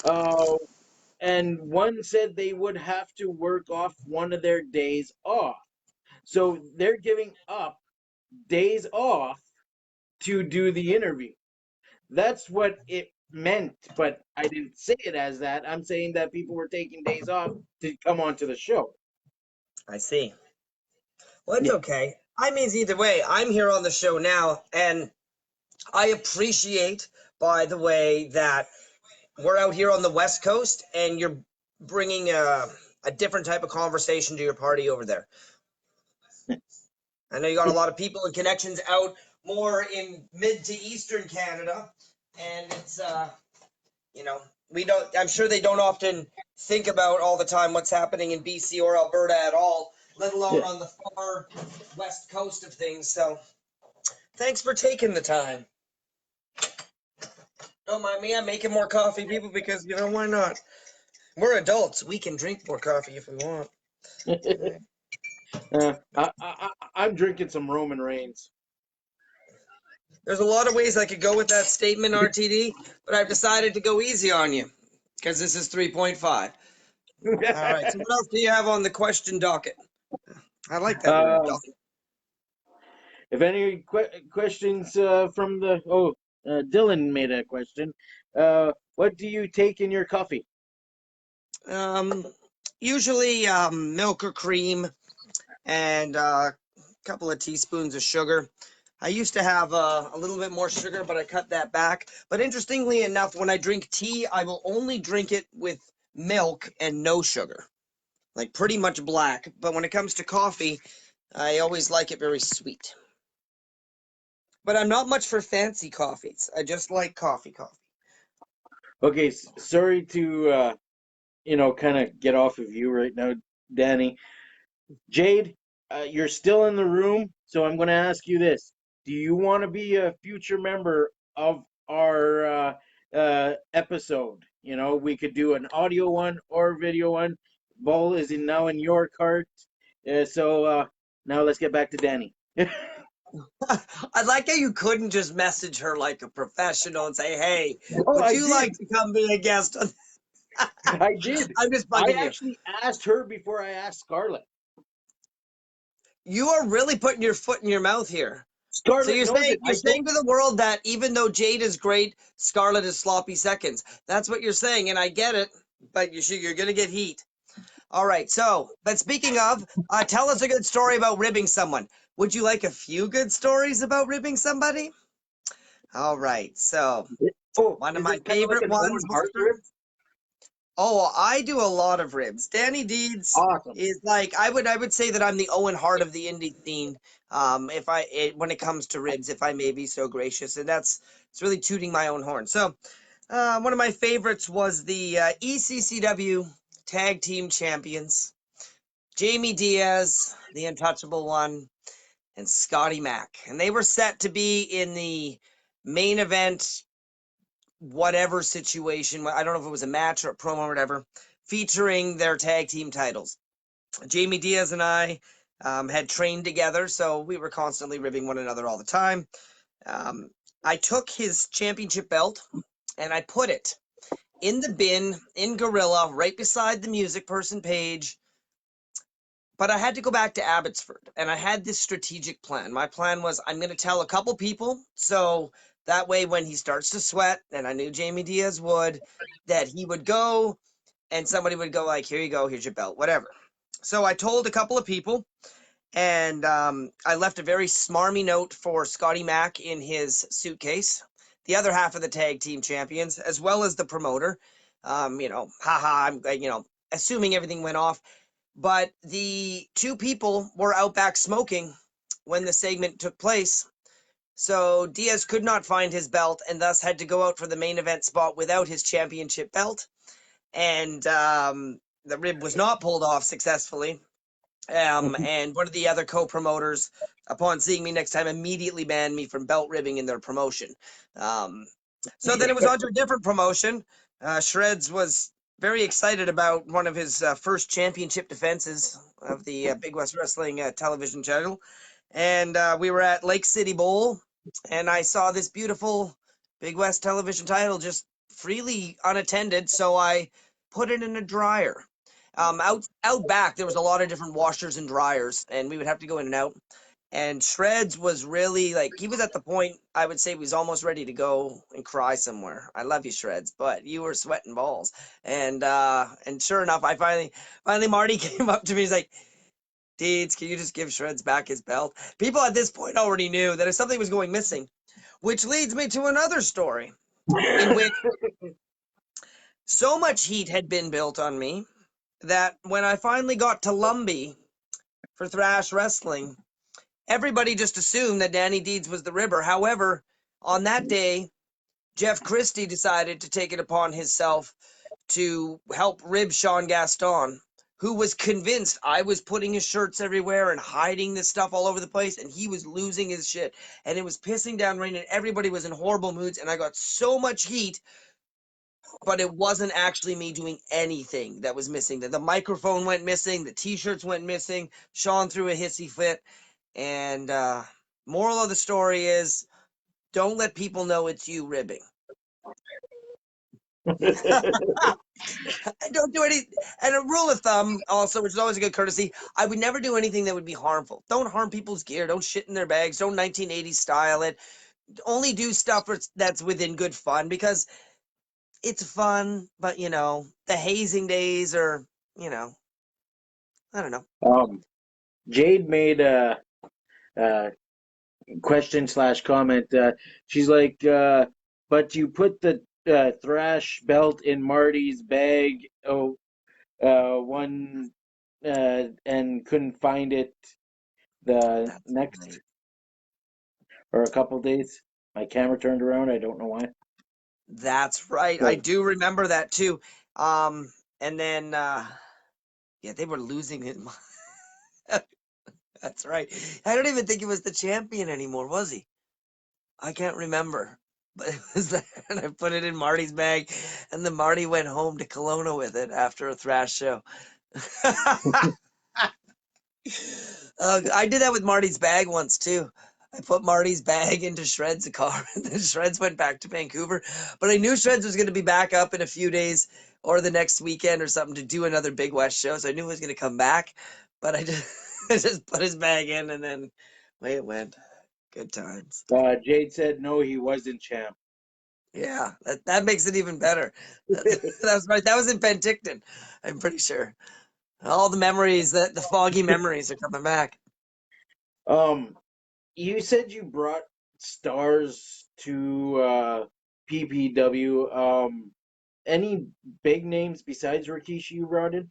uh, and one said they would have to work off one of their days off. So they're giving up days off to do the interview. That's what it meant, but I didn't say it as that. I'm saying that people were taking days off to come onto the show. I see. Well, it's Yeah. okay. I mean, either way, I'm here on the show now, and I appreciate, by the way, that we're out here on the West Coast, and you're bringing a different type of conversation to your party over there. I know you got a lot of people and connections out more in mid to eastern Canada, and it's you know, we don't. I'm sure they don't often think about all the time what's happening in BC or Alberta at all, let alone Yeah. on the far west coast of things. So, thanks for taking the time. Don't mind me. I'm making more coffee, people, because why not? We're adults. We can drink more coffee if we want. I'm drinking some Roman Reigns. There's a lot of ways I could go with that statement, RTD, but I've decided to go easy on you because this is 3.5. All right. So, what else do you have on the question docket? I like that word, Um, docket. if any questions from the Dylan made a question. What do you take in your coffee? Um, Usually milk or cream and a couple of teaspoons of sugar. I used to have a little bit more sugar, but I cut that back. But interestingly enough, when I drink tea, I will only drink it with milk and no sugar, like pretty much black. But when it comes to coffee, I always like it very sweet. But I'm not much for fancy coffees. I just like coffee. Okay, sorry to kind of get off of you right now, Danny. Jade, you're still in the room, so I'm going to ask you this: do you want to be a future member of our episode? We could do an audio one or a video one. Ball is now in your cart. So now let's get back to Danny. I like how you couldn't just message her like a professional and say, "Hey, Oh, would I you did. like to come be a guest on?" I did. I'm just I bugging you. actually asked her before I asked Scarlett. You are really putting your foot in your mouth here. So Scarlett you're knows saying it. you're saying to the world that even though Jade is great, Scarlett is sloppy seconds. That's what you're saying, and I get it. But you're gonna get heat. All right. So, but speaking of, tell us a good story about ribbing someone. Would you like a few good stories about ribbing somebody? All right. So Oh, one of is my it kind of like favorite an Owen ones. Hart rib? Oh, I do a lot of ribs. Danny Deeds Awesome. is like I would say that I'm the Owen Hart of the indie scene. When it comes to ribs, if I may be so gracious, and it's really tooting my own horn. So, one of my favorites was the ECCW Tag Team Champions, Jamie Diaz, the Untouchable One, and Scotty Mack, and they were set to be in the main event whatever situation. I don't know if it was a match or a promo or whatever, featuring their tag team titles. Jamie Diaz and I had trained together, so we were constantly ribbing one another all the time. Um, I took his championship belt and I put it in the bin in Gorilla right beside the music person page. But I had to go back to Abbotsford and I had this strategic plan. My plan was I'm going to tell a couple people so that way when he starts to sweat, and I knew Jamie Diaz would, that he would go and somebody would go like, here you go, here's your belt, whatever. So I told a couple of people, and I left a very smarmy note for Scotty Mack in his suitcase. The other half of the tag team champions, as well as the promoter, haha, assuming everything went off. But the two people were out back smoking when the segment took place. So Diaz could not find his belt and thus had to go out for the main event spot without his championship belt. And the rib was not pulled off successfully. And one of the other co-promoters, upon seeing me next time, immediately banned me from belt ribbing in their promotion. So then it was on to a different promotion. Shreds was very excited about one of his first championship defenses of the Big West Wrestling television channel. And we were at Lake City Bowl, and I saw this beautiful Big West television title just freely unattended. So I put it in a dryer. Out back, there was a lot of different washers and dryers, and we would have to go in and out. And Shreds was really like he was at the point I would say he was almost ready to go and cry somewhere. I love you, Shreds, but you were sweating balls. And sure enough, I finally Marty came up to me. He's like, Deeds, can you just give Shreds back his belt? People at this point already knew that if something was going missing, which leads me to another story in which so much heat had been built on me that when I finally got to Lumbee for Thrash Wrestling, everybody just assumed that Danny Deeds was the ribber. However, on that day, Jeff Christie decided to take it upon himself to help rib Sean Gaston, who was convinced I was putting his shirts everywhere and hiding this stuff all over the place, and he was losing his shit. And it was pissing down rain, and everybody was in horrible moods, and I got so much heat, but it wasn't actually me doing anything that was missing. The microphone went missing, the t-shirts went missing, Sean threw a hissy fit, and moral of the story is don't let people know it's you ribbing. I don't do any. And a rule of thumb, also, which is always a good courtesy, I would never do anything that would be harmful. Don't harm people's gear. Don't shit in their bags. Don't 1980s style it. Only do stuff that's within good fun because it's fun. But the hazing days are, I don't know. Jade made a question slash comment. She's like, but you put the thrash belt in Marty's bag. Oh, one and couldn't find it the That's next right. or a couple days. My camera turned around. I don't know why. That's right. I So, do remember that too. And then yeah, they were losing it. That's right. I don't even think he was the champion anymore, was he? I can't remember. But it was there, and I put it in Marty's bag, and then Marty went home to Kelowna with it after a thrash show. I did that with Marty's bag once too. I put Marty's bag into Shreds' car, and then Shreds went back to Vancouver. But I knew Shreds was going to be back up in a few days or the next weekend or something to do another Big West show. So I knew he was going to come back. But I just, I just put his bag in, and then away it went. Good times. Jade said no, he wasn't champ. Yeah, that makes it even better. That was right. That was in Penticton, I'm pretty sure. All the memories, the foggy memories are coming back. um, you said you brought stars to PPW. any big names besides Rikishi you brought in?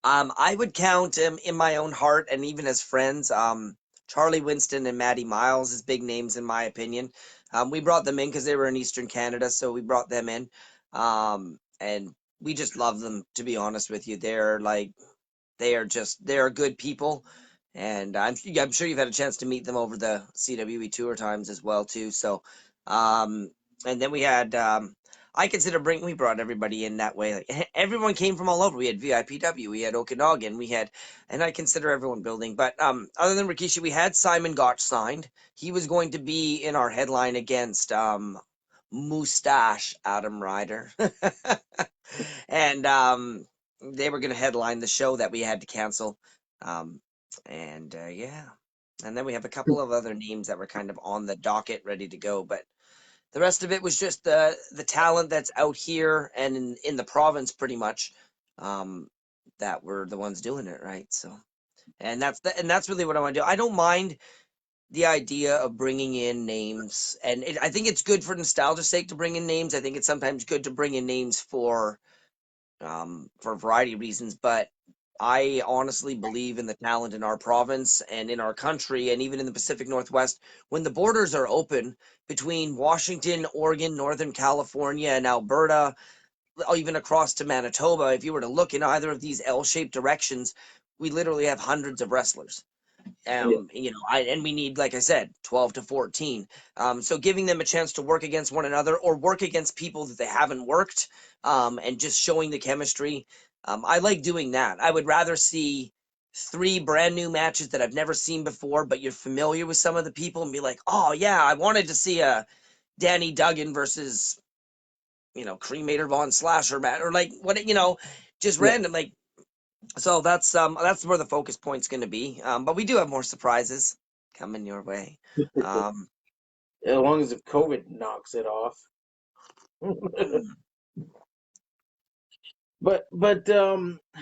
I would count him in my own heart and even as friends. Charlie Winston and Matty Miles is big names in my opinion. We brought them in because they were in Eastern Canada, so we brought them in. And we just love them, to be honest with you. They are good people, and I'm sure you've had a chance to meet them over the CWE tour times as well too. So, um, and then we had I consider we brought everybody in that way. Like everyone came from all over. We had VIPW, we had Okanagan, we had, and I consider everyone building. But other than Rikishi, we had Simon Gotch signed. He was going to be in our headline against Mustache Adam Ryder. And they were going to headline the show that we had to cancel. Um, and yeah, and then we have a couple of other names that were kind of on the docket, ready to go. But the rest of it was just the talent that's out here and in the province, pretty much. That were the ones doing it, right? So, and that's really what I want to do. I don't mind the idea of bringing in names, and I think it's good for nostalgia's sake to bring in names. I think it's sometimes good to bring in names for a variety of reasons. But I honestly believe in the talent in our province and in our country, and even in the Pacific Northwest. When the borders are open between Washington, Oregon, Northern California, and Alberta, or even across to Manitoba, if you were to look in either of these L-shaped directions, we literally have hundreds of wrestlers. Yeah. And we need, like I said, 12 to 14. So giving them a chance to work against one another or work against people that they haven't worked, and just showing the chemistry. I like doing that. I would rather see three brand new matches that I've never seen before, but you're familiar with some of the people and be like, oh yeah, I wanted to see a Danny Duggan versus, Cremator Von Slasher match, or like what, just Yeah. random, like, so that's where the focus point's going to be. But we do have more surprises coming your way. Um, As long as if COVID knocks it off. but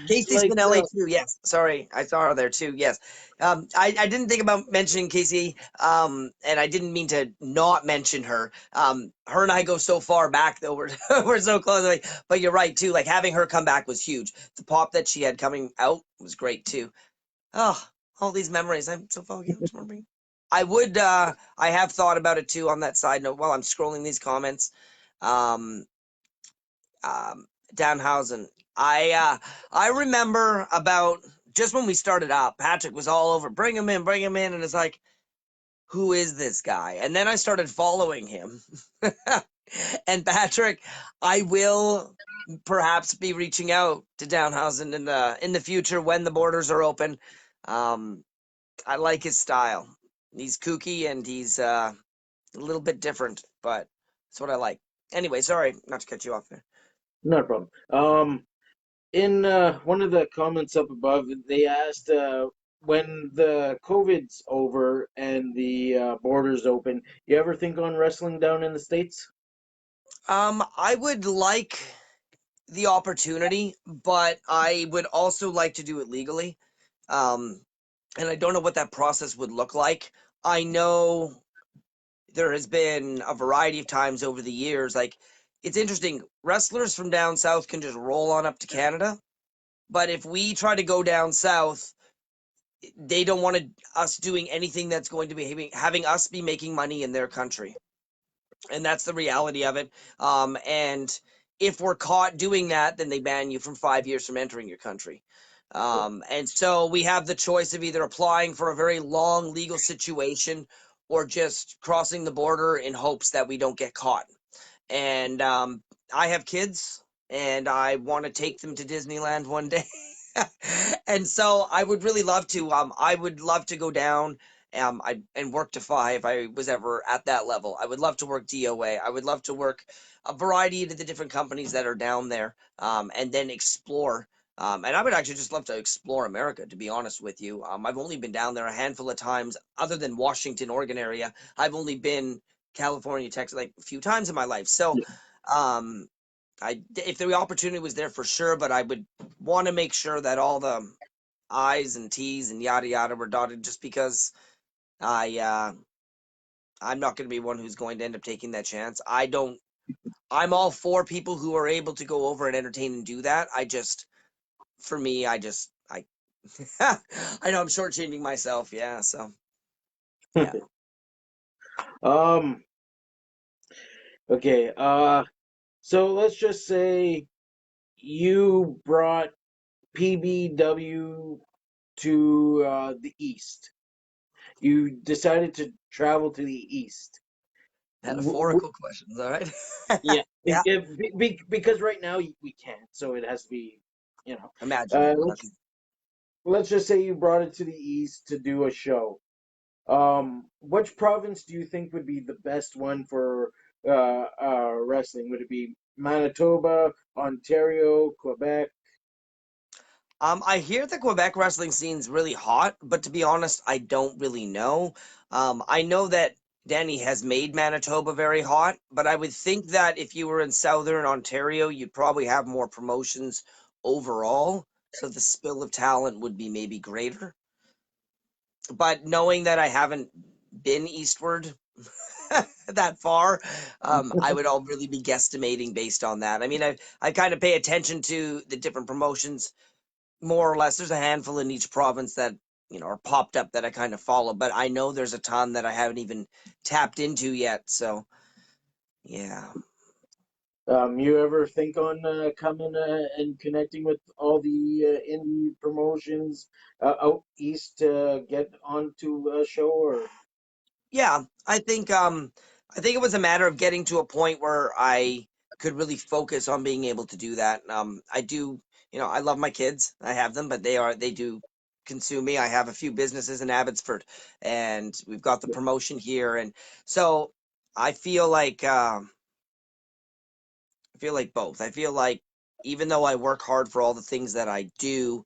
Casey's like been LA too. Yes, sorry, I saw her there too. Yes, I didn't think about mentioning Casey, and I didn't mean to not mention her. Her and I go so far back though. We're we're so close. Like, but you're right too. Like having her come back was huge. The pop that she had coming out was great too. Oh, all these memories. I'm so foggy. I'm remembering. I have thought about it too on that side note while I'm scrolling these comments. Um, Danhausen. I remember about just when we started out, Patrick was all over, bring him in. And it's like, who is this guy? And then I started following him. And Patrick, I will perhaps be reaching out to Downhausen in the future when the borders are open. Um, I like his style. He's kooky and he's a little bit different, but that's what I like. Anyway, sorry not to cut you off there. not a problem. In one of the comments up above, they asked when the COVID's over and the borders open, you ever think on wrestling down in the States? I would like the opportunity, but I would also like to do it legally. Um, and I don't know what that process would look like. I know there has been a variety of times over the years. Like, it's interesting. Wrestlers from down south can just roll on up to Canada, but if we try to go down south, they don't want us doing anything that's going to be having us be making money in their country. And that's the reality of it. And if we're caught doing that, then they ban you from 5 years from entering your country. And so we have the choice of either applying for a very long legal situation or just crossing the border in hopes that we don't get caught. And I have kids, and I want to take them to Disneyland one day. And so I would really love to. I would love to go down and work Defy if I was ever at that level. I would love to work DOA. I would love to work a variety of the different companies that are down there, and then explore. And I would actually just love to explore America, to be honest with you. I've only been down there a handful of times, other than Washington, Oregon area. I've only been California, Texas, like a few times in my life. So, um, if the opportunity was there for sure, but I would want to make sure that all the I's and T's and yada yada were dotted, just because I I'm not going to be one who's going to end up taking that chance. I don't I'm all for people who are able to go over and entertain and do that. For me, I I know I'm shortchanging myself. Yeah. So, yeah. Um. Okay. So let's just say you brought PBW to the east. You decided to travel to the east. Metaphorical questions. All right. Yeah, Yeah. because right now we can't, so it has to be, you know. Uh, Imaginable. let's let's just say you brought it to the east to do a show. Which province do you think would be the best one for wrestling? Would it be Manitoba, Ontario, Quebec? I hear the Quebec wrestling scene's really hot, but to be honest, I don't really know. I know that Danny has made Manitoba very hot, but I would think that if you were in Southern Ontario, you'd probably have more promotions overall, so the spill of talent would be maybe greater. But knowing that I haven't been eastward that far, I would all really be guesstimating based on that. I mean, I kind of pay attention to the different promotions more or less. There's a handful in each province that are popped up that I kind of follow, but I know there's a ton that I haven't even tapped into yet. So yeah, You ever think on coming and connecting with all the indie promotions out east to get onto a show or? yeah. I think it was a matter of getting to a point where I could really focus on being able to do that. I do. I love my kids. I have them, but they do consume me. I have a few businesses in Abbotsford, and we've got the promotion here, and so I feel like. I feel like both. I feel like even though I work hard for all the things that I do,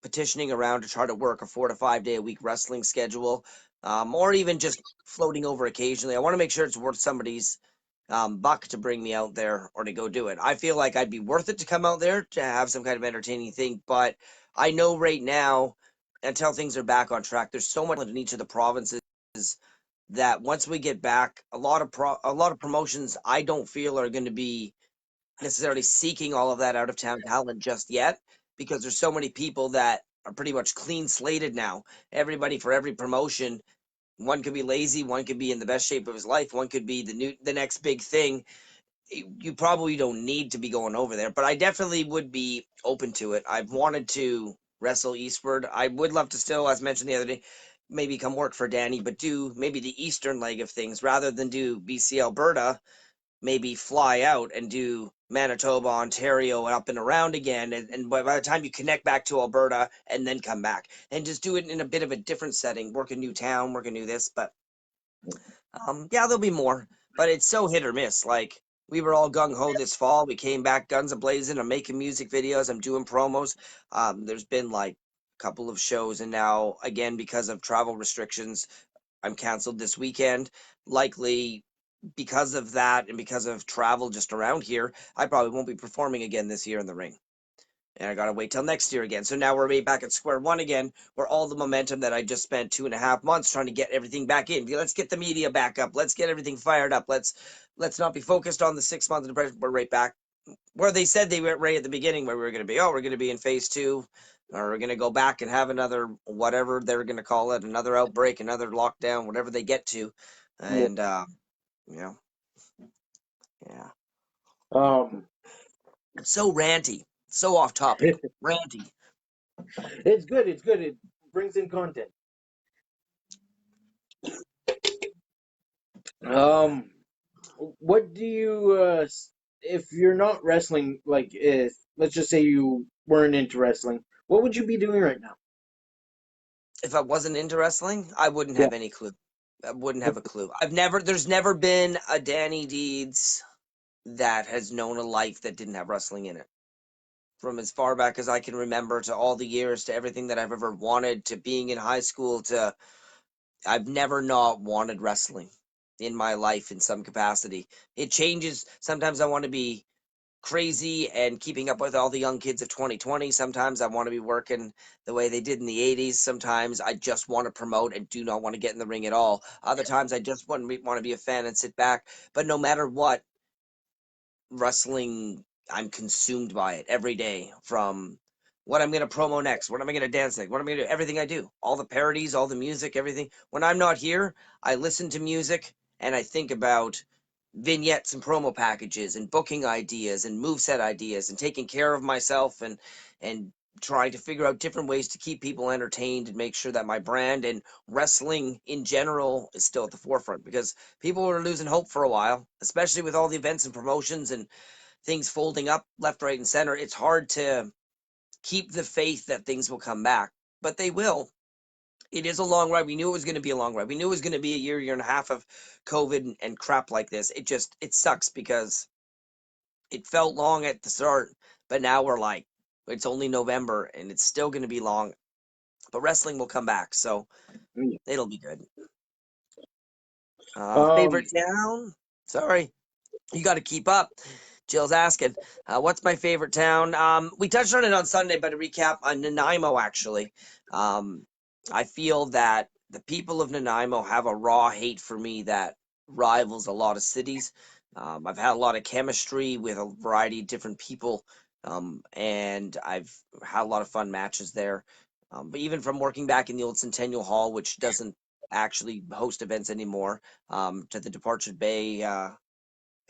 petitioning around to try to work a 4 to 5 day a week wrestling schedule, or even just floating over occasionally, I want to make sure it's worth somebody's buck to bring me out there or to go do it. I feel like I'd be worth it to come out there to have some kind of entertaining thing, but I know right now, until things are back on track, there's so much in each of the provinces that once we get back, a lot of promotions I don't feel are going to be necessarily seeking all of that out of town talent just yet, because there's so many people that are pretty much clean slated now. Everybody for every promotion, one could be lazy, one could be in the best shape of his life, one could be the next big thing. You probably don't need to be going over there, but I definitely would be open to it. I've wanted to wrestle eastward. I would love to still, as mentioned the other day, maybe come work for Danny, but do maybe the eastern leg of things rather than do BC Alberta. Maybe fly out and do Manitoba, Ontario, and up and around again. And by the time you connect back to Alberta and then come back and just do it in a bit of a different setting, work a new town, work a new this. But yeah, there'll be more, but it's so hit or miss. Like we were all gung ho this fall. We came back guns a blazing. I'm making music videos. I'm doing promos. There's been like a couple of shows, and now again because of travel restrictions, I'm canceled this weekend. Likely because of that and because of travel just around here, I probably won't be performing again this year in the ring. And I gotta wait till next year again. So now we're right back at square one again, where all the momentum that I just spent 2.5 months trying to get everything back in. Let's get the media back up. Let's get everything fired up. Let's not be focused on the 6 months of depression. We're right back where they said they were right at the beginning, where we were gonna be. Oh, we're gonna be in phase two, or we're gonna go back and have another whatever they're gonna call it, another outbreak, another lockdown, whatever they get to. Yeah. And you know, yeah. Um, So ranty, so off topic, ranty. it's good. It's good. It brings in content. Um, what do you if you're not wrestling, like if let's just say you weren't into wrestling, what would you be doing right now? If I wasn't into wrestling, I wouldn't Yeah. have any clue. I wouldn't have a clue. There's never been a Danny Deeds that has known a life that didn't have wrestling in it. From as far back as I can remember to all the years to everything that I've ever wanted to being in high school to I've never not wanted wrestling in my life in some capacity. It changes. Sometimes I want to be crazy and keeping up with all the young kids of 2020. Sometimes I want to be working the way they did in the 80s. Sometimes I just want to promote and do not want to get in the ring at all. Other times I just want to be a fan and sit back. But no matter what, wrestling, I'm consumed by it every day, from what I'm going to promo next, what am I going to dance next, what am I going to do, everything I do, all the parodies, all the music, everything. When I'm not here, I listen to music and I think about vignettes and promo packages and booking ideas and moveset ideas and taking care of myself and trying to figure out different ways to keep people entertained and make sure that my brand and wrestling in general is still at the forefront, because people were losing hope for a while, especially with all the events and promotions and things folding up left, right, and center. It's hard to keep the faith that things will come back, but they will. It is a long ride. We knew it was going to be a long ride. We knew it was going to be a year and a half of COVID and crap like this. It sucks because it felt long at the start, but now we're like, it's only November and it's still going to be long, but wrestling will come back. So Mm. it'll be good. Um, Favorite town? Sorry. You got to keep up. Jill's asking, what's my favorite town? We touched on it on Sunday, but to recap, Nanaimo, actually. Um, I feel that the people of Nanaimo have a raw hate for me that rivals a lot of cities. I've had a lot of chemistry with a variety of different people, and I've had a lot of fun matches there. But even from working back in the old Centennial Hall, which doesn't actually host events anymore, to the Departure Bay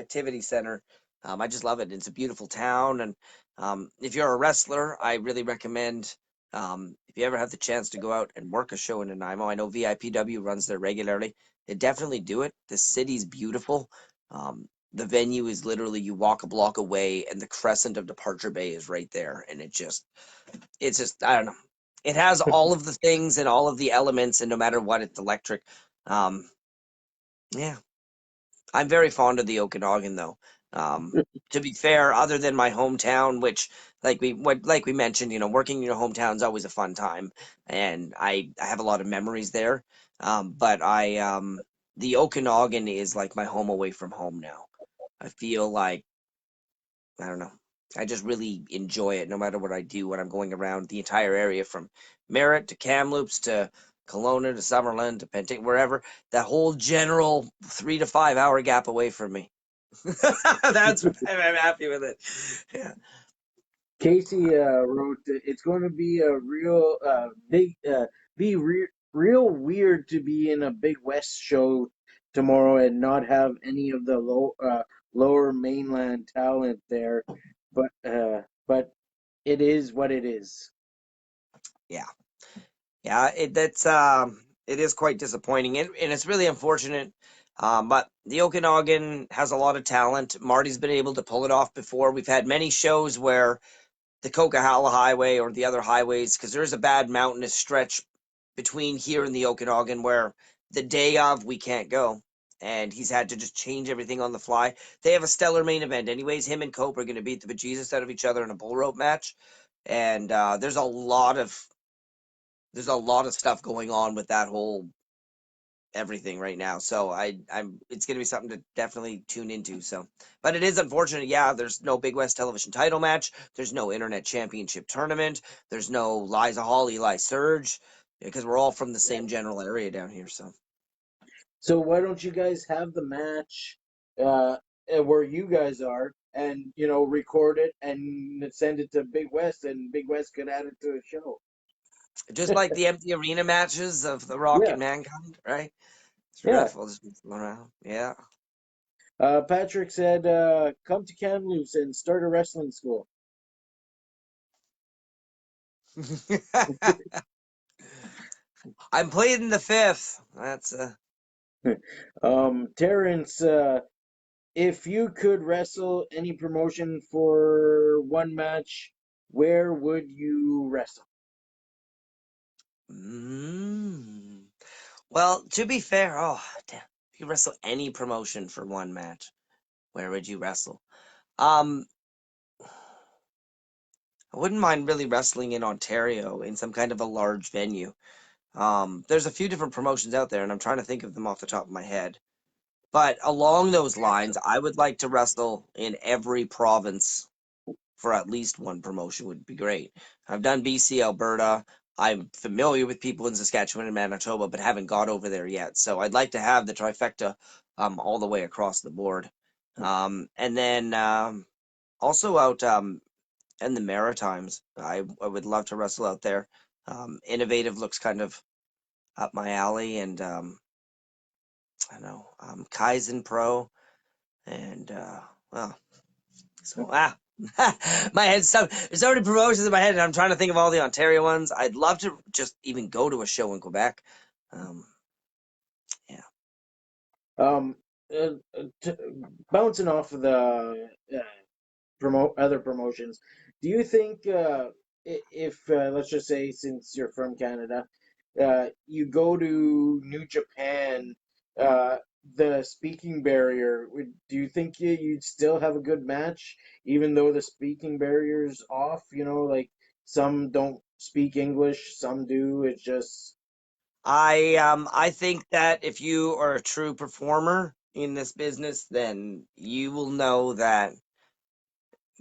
activity center. I just love it. It's a beautiful town, and if you're a wrestler, I really recommend. If you ever have the chance to go out and work a show in Nanaimo, I know VIPW runs there regularly. They definitely do it. The city's beautiful. The venue is literally, you walk a block away, and the crescent of Departure Bay is right there, and it's just, I don't know. It has all of the things and all of the elements, and no matter what, it's electric. Um, yeah, I'm very fond of the Okanagan, though. To be fair, other than my hometown, which, like we mentioned, working in your hometown is always a fun time, and I have a lot of memories there. But the Okanagan is like my home away from home now. I feel like, I don't know. I just really enjoy it no matter what I do when I'm going around the entire area, from Merritt to Kamloops to Kelowna to Summerlin to Penticton, wherever. That whole general 3 to 5 hour gap away from me. I'm happy with it. Yeah. Casey wrote that it's going to be a real real weird to be in a Big West show tomorrow and not have any of the lower mainland talent there, but it is what it is. Yeah. Yeah. It is quite disappointing, and it's really unfortunate. But the Okanagan has a lot of talent. Marty's been able to pull it off before. We've had many shows where the Coquihalla Highway or the other highways, because there's a bad mountainous stretch between here and the Okanagan where the day of we can't go. And he's had to just change everything on the fly. They have a stellar main event. Anyways, him and Cope are going to beat the bejesus out of each other in a bull rope match. And there's a lot of stuff going on with that whole everything right now. So it's going to be something to definitely tune into. So, but it is unfortunate. Yeah, there's no Big West television title match. There's no internet championship tournament. There's no Liza Hall, Eli Surge, because we're all from the same general area down here. So So why don't you guys have the match where you guys are, and record it and send it to Big West, and Big West could add it to a show. just like the empty arena matches of The Rock Yeah, and Mankind, right? It's yeah. regretful just messing around. Yeah. Patrick said, "Come to Kamloops and start a wrestling school." I'm pleading the fifth. That's Terrence, if you could wrestle any promotion for one match, where would you wrestle? mm. Well, to be fair, oh damn. If you wrestle any promotion for one match, where would you wrestle? Um, I wouldn't mind really wrestling in Ontario in some kind of a large venue. There's a few different promotions out there, and I'm trying to think of them off the top of my head. But along those lines, I would like to wrestle in every province for at least one promotion would be great. I've done BC, Alberta. I'm familiar with people in Saskatchewan and Manitoba, but haven't got over there yet. So I'd like to have the trifecta all the way across the board. And then also out in the Maritimes, I would love to wrestle out there. Innovative looks kind of up my alley, and I don't know, Kaizen Pro, and well, so my head's so there's so many promotions in my head, and I'm trying to think of all the Ontario ones. I'd love to just even go to a show in Quebec. Yeah. Um, t- Bouncing off of the promote other promotions, do you think if let's just say, since you're from Canada, you go to New Japan, uh, the speaking barrier, do you think you'd still have a good match even though the speaking barrier's off? Like some don't speak English, some do. It's just I think that if you are a true performer in this business, then you will know that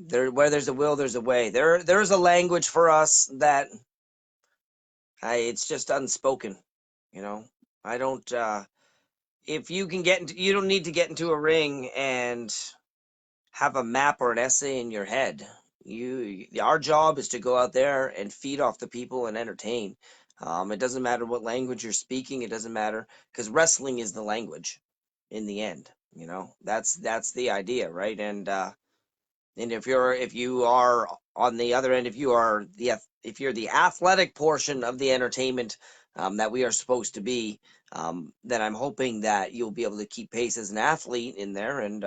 where there's a will, there's a way. There's a language for us that it's just unspoken. You know, I don't. If you can get into, you don't need to get into a ring and have a map or an essay in your head. Our job is to go out there and feed off the people and entertain. It doesn't matter what language you're speaking. It doesn't matter, because wrestling is the language in the end. That's the idea, right? And if you are on the other end, if you're the athletic portion of the entertainment that we are supposed to be, then I'm hoping that you'll be able to keep pace as an athlete in there and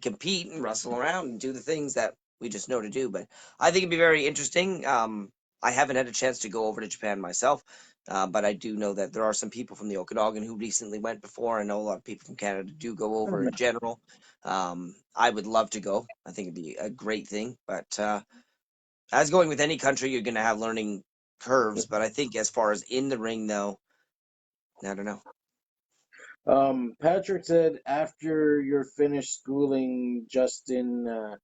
compete and wrestle around and do the things that we just know to do. But I think it'd be very interesting. I haven't had a chance to go over to Japan myself, but I do know that there are some people from the Okanagan who recently went before. I know a lot of people from Canada do go over in general. I would love to go. I think it'd be a great thing. But as going with any country, you're going to have learning curves. But I think as far as in the ring, though, I don't know. Patrick said after you're finished schooling Justin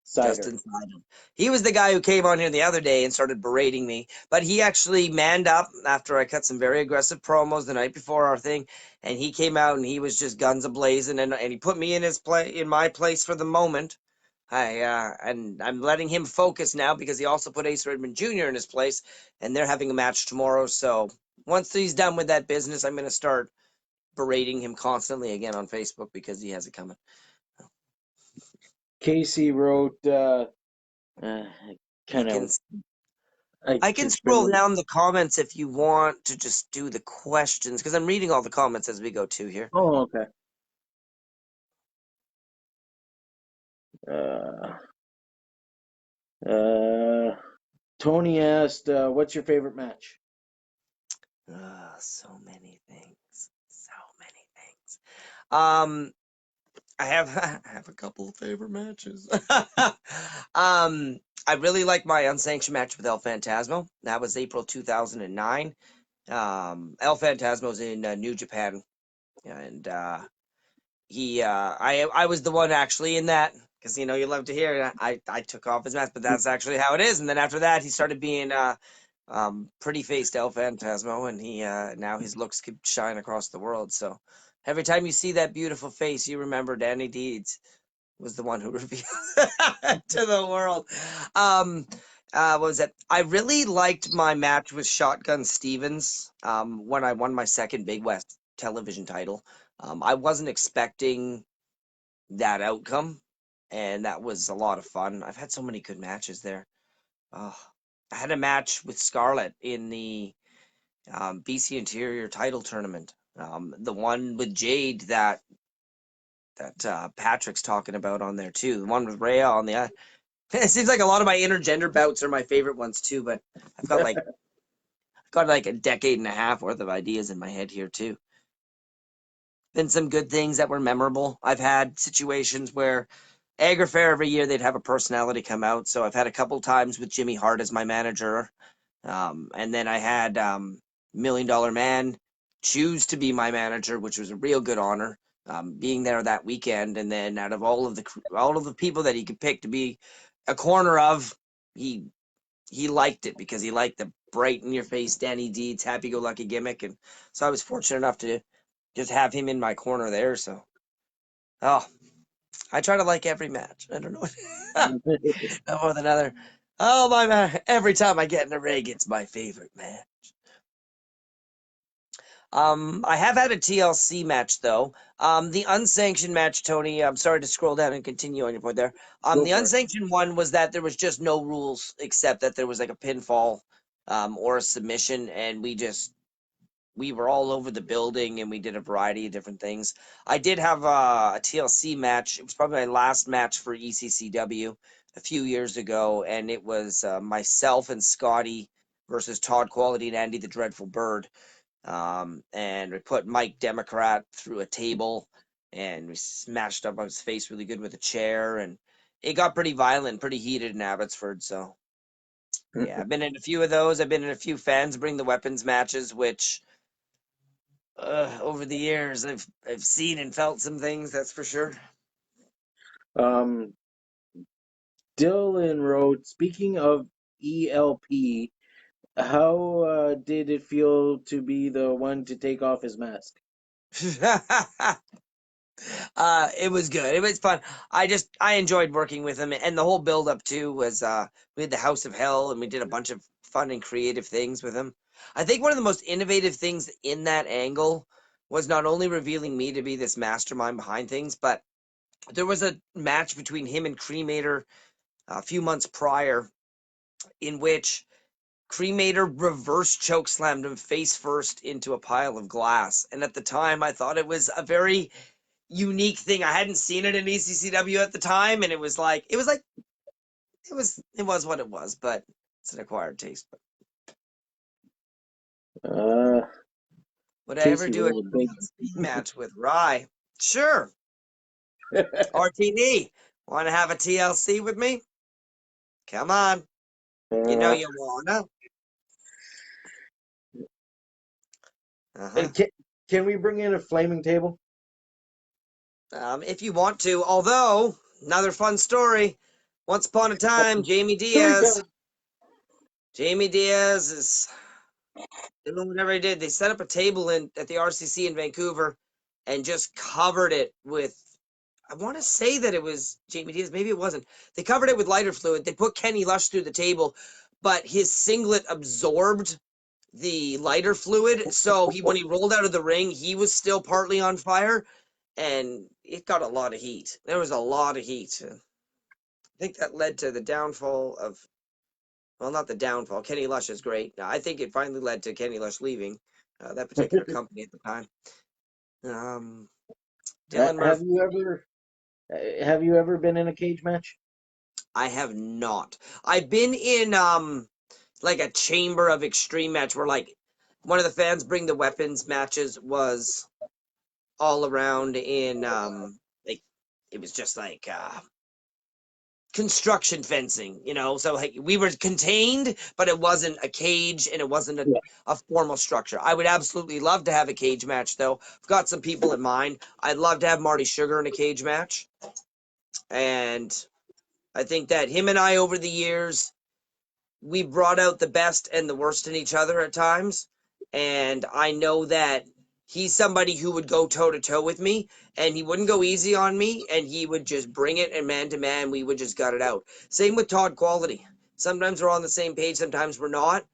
Cider. Justin Simon. He was the guy who came on here the other day and started berating me, but he actually manned up after I cut some very aggressive promos the night before our thing, and he came out and he was just guns ablazing, and he put me in my place for the moment. And I'm letting him focus now because he also put Ace Redmond Jr. in his place, and they're having a match tomorrow. So once he's done with that business, I'm going to start berating him constantly again on Facebook because he has it coming. Casey wrote, I kind can of, I I can just scroll been, down the comments if you want to just do the questions, because I'm reading all the comments as we go too here. oh, okay. Uh, uh, Tony asked, what's your favorite match? So many things. So many things. Um, I have I have a couple of favorite matches. I really like my unsanctioned match with El Phantasmo. That was April 2009. El Phantasmo's in New Japan, and I was the one actually in that, because you love to hear it. I took off his mask, but that's actually how it is. And then after that, he started being pretty faced El Phantasmo, and he now his looks could shine across the world. So every time you see that beautiful face, you remember Danny Deeds was the one who revealed to the world. What was it? I really liked my match with Shotgun Stevens when I won my second Big West television title. I wasn't expecting that outcome, and that was a lot of fun. I've had so many good matches there. I had a match with Scarlett in the BC Interior title tournament. The one with Jade that Patrick's talking about on there too. The one with Rhea on the. It seems like a lot of my intergender bouts are my favorite ones too, but I've got like a decade and a half worth of ideas in my head here too. Been some good things that were memorable. I've had situations where Agri Fair every year they'd have a personality come out. So I've had a couple times with Jimmy Hart as my manager, and then I had $1 Million Man choose to be my manager, which was a real good honor. being there that weekend. And then out of all of the people that he could pick to be a corner of, he liked it because he liked the bright in your face Danny Deeds happy go lucky gimmick. And so I was fortunate enough to just have him in my corner there. So I try to like every match. I don't know. No more than other. Oh my man! Every time I get in the ring, it's my favorite match. I have had a TLC match though. The unsanctioned match, Tony. I'm sorry to scroll down and continue on your point there. Go The for it. unsanctioned one was that there was just no rules except that there was like a pinfall, or a submission, and we were all over the building and we did a variety of different things. I did have a TLC match. It was probably my last match for ECCW a few years ago, and it was myself and Scotty versus Todd Quality and Andy the Dreadful Bird. And we put Mike Democrat through a table and we smashed up his face really good with a chair, and it got pretty violent, pretty heated in Abbotsford. So yeah, I've been in a few of those. I've been in a few fans bring the weapons matches, which over the years I've seen and felt some things, that's for sure. Um, Dylan wrote, speaking of ELP, how did it feel to be the one to take off his mask? It was good. It was fun. I enjoyed working with him, and the whole build up too was we had the House of Hell and we did a bunch of fun and creative things with him. I think one of the most innovative things in that angle was not only revealing me to be this mastermind behind things, but there was a match between him and Cremator a few months prior in which Cremator reverse choke slammed him face first into a pile of glass. And at the time, I thought it was a very unique thing. I hadn't seen it in ECCW at the time, and it was what it was, but it's an acquired taste. But Uh, would I ever Casey do a rolled a big. TLC match with Rye? Sure. RTD, want to have a TLC with me? Come on. You know Uh, you wanna. and Uh-huh. can we bring in a flaming table? If you want to. Although, another fun story. Once upon a time, Story time. Jamie Diaz is doing whatever he did. They set up a table at the RCC in Vancouver and just covered it with. I want to say that it was Jamie Diaz. Maybe it wasn't. They covered it with lighter fluid. They put Kenny Lush through the table, but his singlet absorbed the lighter fluid. So when he rolled out of the ring, he was still partly on fire, and it got a lot of heat. There was a lot of heat. I think that led to the downfall of. Well, not the downfall. Kenny Lush is great. I think it finally led to Kenny Lush leaving that particular company at the time. Dylan Have Murphy, you have you ever been in a cage match? I have not. I've been in like a chamber of extreme match where like one of the fans bring the weapons matches was all around in like it was just like construction fencing, so like we were contained, but it wasn't a cage and it wasn't Yeah. a formal structure. I would absolutely love to have a cage match though. I've got some people in mind. I'd love to have Marty Sugar in a cage match, and I think that him and I over the years we brought out the best and the worst in each other at times. And I know that he's somebody who would go toe to toe with me and he wouldn't go easy on me and he would just bring it, and man to man, we would just gut it out. Same with Todd Quality. Sometimes we're on the same page, sometimes we're not.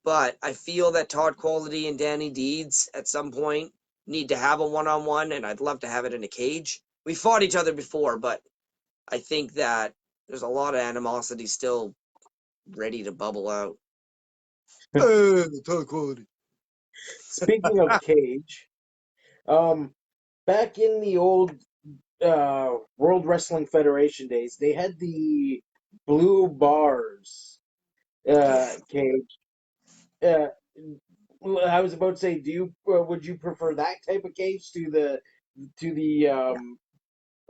But I feel that Todd Quality and Danny Deeds at some point need to have a one on one, and I'd love to have it in a cage. We fought each other before, but I think that there's a lot of animosity still ready to bubble out. Total quality. Speaking of cage, um, back in the old World Wrestling Federation days, they had the blue bars Yeah. cage. Uh, I was about to say, do you would you prefer that type of cage to the Yeah.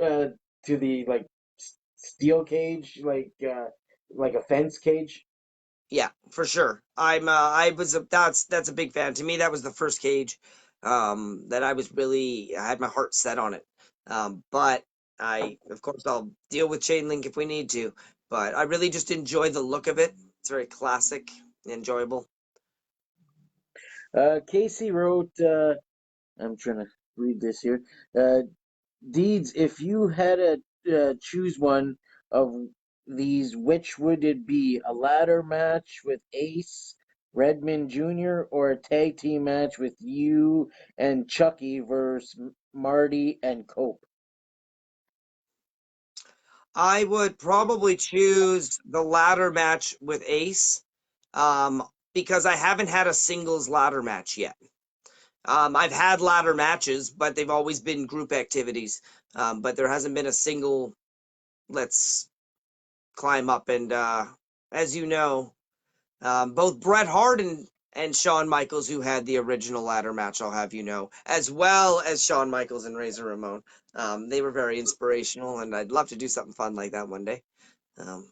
uh, to the like steel cage, like a fence cage? Yeah, for sure. That's a big fan. To me, that was the first cage that I had my heart set on it. But of course, I'll deal with chain link if we need to. But I really just enjoy the look of it. It's very classic, enjoyable. Casey wrote, I'm trying to read this here. Deeds, if you had to choose one of these, which would it be? A ladder match with Ace Redmond Jr. or a tag team match with you and Chucky versus Marty and Cope? I would probably choose the ladder match with Ace, because I haven't had a singles ladder match yet. I've had ladder matches, but they've always been group activities. But there hasn't been a single, let's climb up. And as you know, both Bret Hart and Shawn Michaels, who had the original ladder match, I'll have you know, as well as Shawn Michaels and Razor Ramon. They were very inspirational, and I'd love to do something fun like that one day. Um,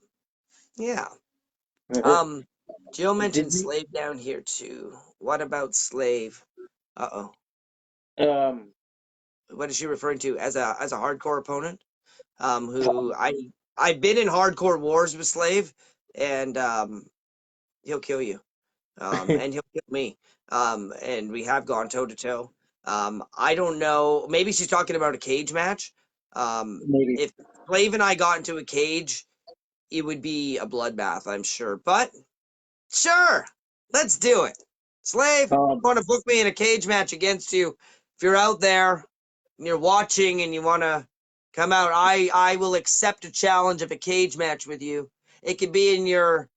yeah. Um, Jill Did mentioned we? Slave down here too. What about Slave? Uh-oh. Um, What is she referring to as a hardcore opponent? Who I've been in hardcore wars with Slave, and he'll kill you. And he'll kill me. And we have gone toe to toe. I don't know. Maybe she's talking about a cage match. maybe. If Slave and I got into a cage, it would be a bloodbath, I'm sure. But sure, let's do it. Slave, Um, want to book me in a cage match against you? If you're out there and you're watching and you want to come out, I will accept a challenge of a cage match with you. It could be in your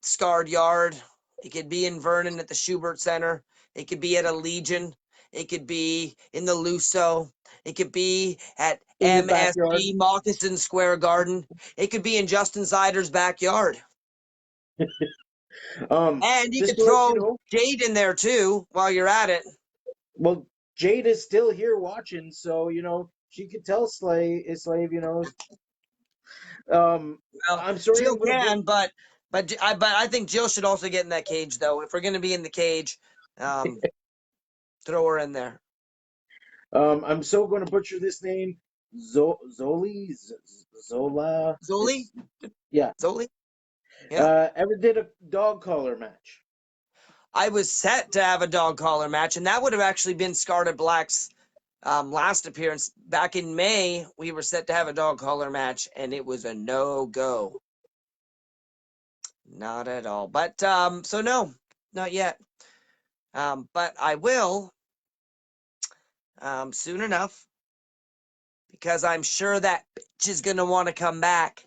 Scarred Yard. It could be in Vernon at the Schubert Center. It could be at a Legion. It could be in the Luso. It could be at in your backyard. MSG Moccasin Square Garden. It could be in Justin Sider's backyard. And you Just could to let you throw know, Jade in there too while you're at it. well, Jade is still here watching, so she could tell Slave, Well, I'm sorry, Jill I'm gonna can, but I think Jill should also get in that cage though. If we're gonna be in the cage, um, throw her in there. I'm so gonna butcher this name, Zoli Zola. Zoli, Yeah. Zoli, yeah. Ever did a dog collar match? I was set to have a dog collar match, and that would have actually been Scarlet Black's last appearance back in May. We were set to have a dog collar match, and it was a no go. Not at all. But so no, not yet. But I will soon enough because I'm sure that bitch is gonna want to come back.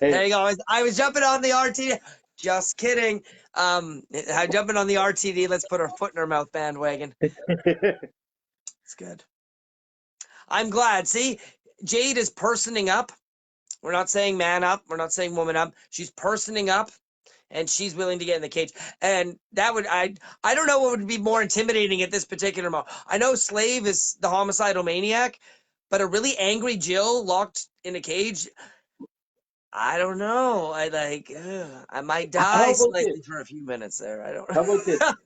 There Hey. you go. I was jumping on the RTD. Just kidding. I'm jumping on the RTD. Let's put our foot in our mouth bandwagon. It's good. I'm glad. See, Jade is personing up. We're not saying man up. We're not saying woman up. She's personing up, and she's willing to get in the cage. And that would I don't know what would be more intimidating at this particular moment. I know Slave is the homicidal maniac, but a really angry Jill locked in a cage. I don't know. I might die How about slightly this? for a few minutes there. I How about this? don't.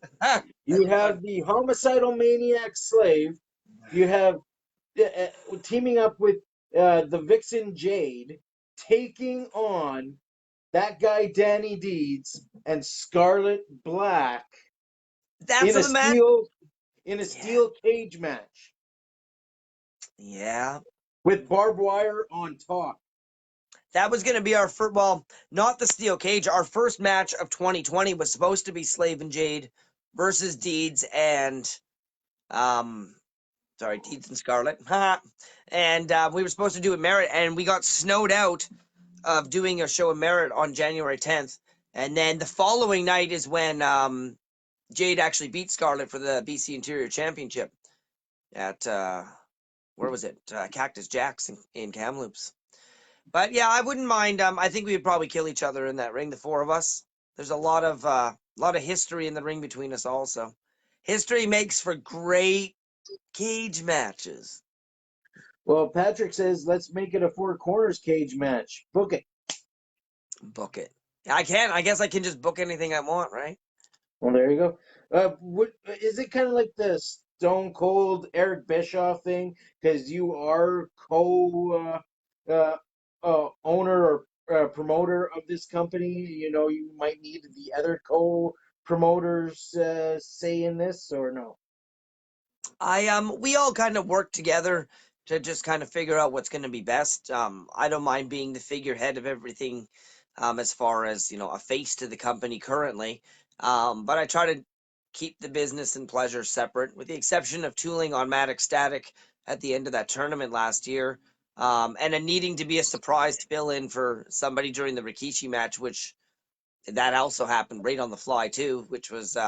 You That's fun. have the homicidal maniac Slave. You have teaming up with the Vixen Jade, taking on that guy Danny Deeds and Scarlet Black That's in a what the man. steel in a Yeah. steel cage match Yeah. with barbed wire on top. That was going to be our first, well, not the steel cage. Our first match of 2020 was supposed to be Slave and Jade versus Deeds and, um, sorry, Deeds and Scarlet. And we were supposed to do a merit, and we got snowed out of doing a show of merit on January 10th. And then the following night is when Jade actually beat Scarlet for the BC Interior Championship at, where was it? Cactus Jacks in Kamloops. But yeah, I wouldn't mind. I think we would probably kill each other in that ring, the four of us. There's a lot of history in the ring between us also. History makes for great cage matches. Well, Patrick says let's make it a four corners cage match. Book it. Book it. I can. I guess I can just book anything I want, right? Well, there you go. What is it? Kind of like this Stone Cold Eric Bischoff thing? Because you are owner or promoter of this company. You might need the other co-promoters say in this, or no? We all kind of work together to just kind of figure out what's going to be best. I don't mind being the figurehead of everything, as far as a face to the company currently. But I try to keep the business and pleasure separate, with the exception of tooling on Matic Static at the end of that tournament last year, and a needing to be a surprise fill in for somebody during the Rikishi match, which that also happened right on the fly too, which was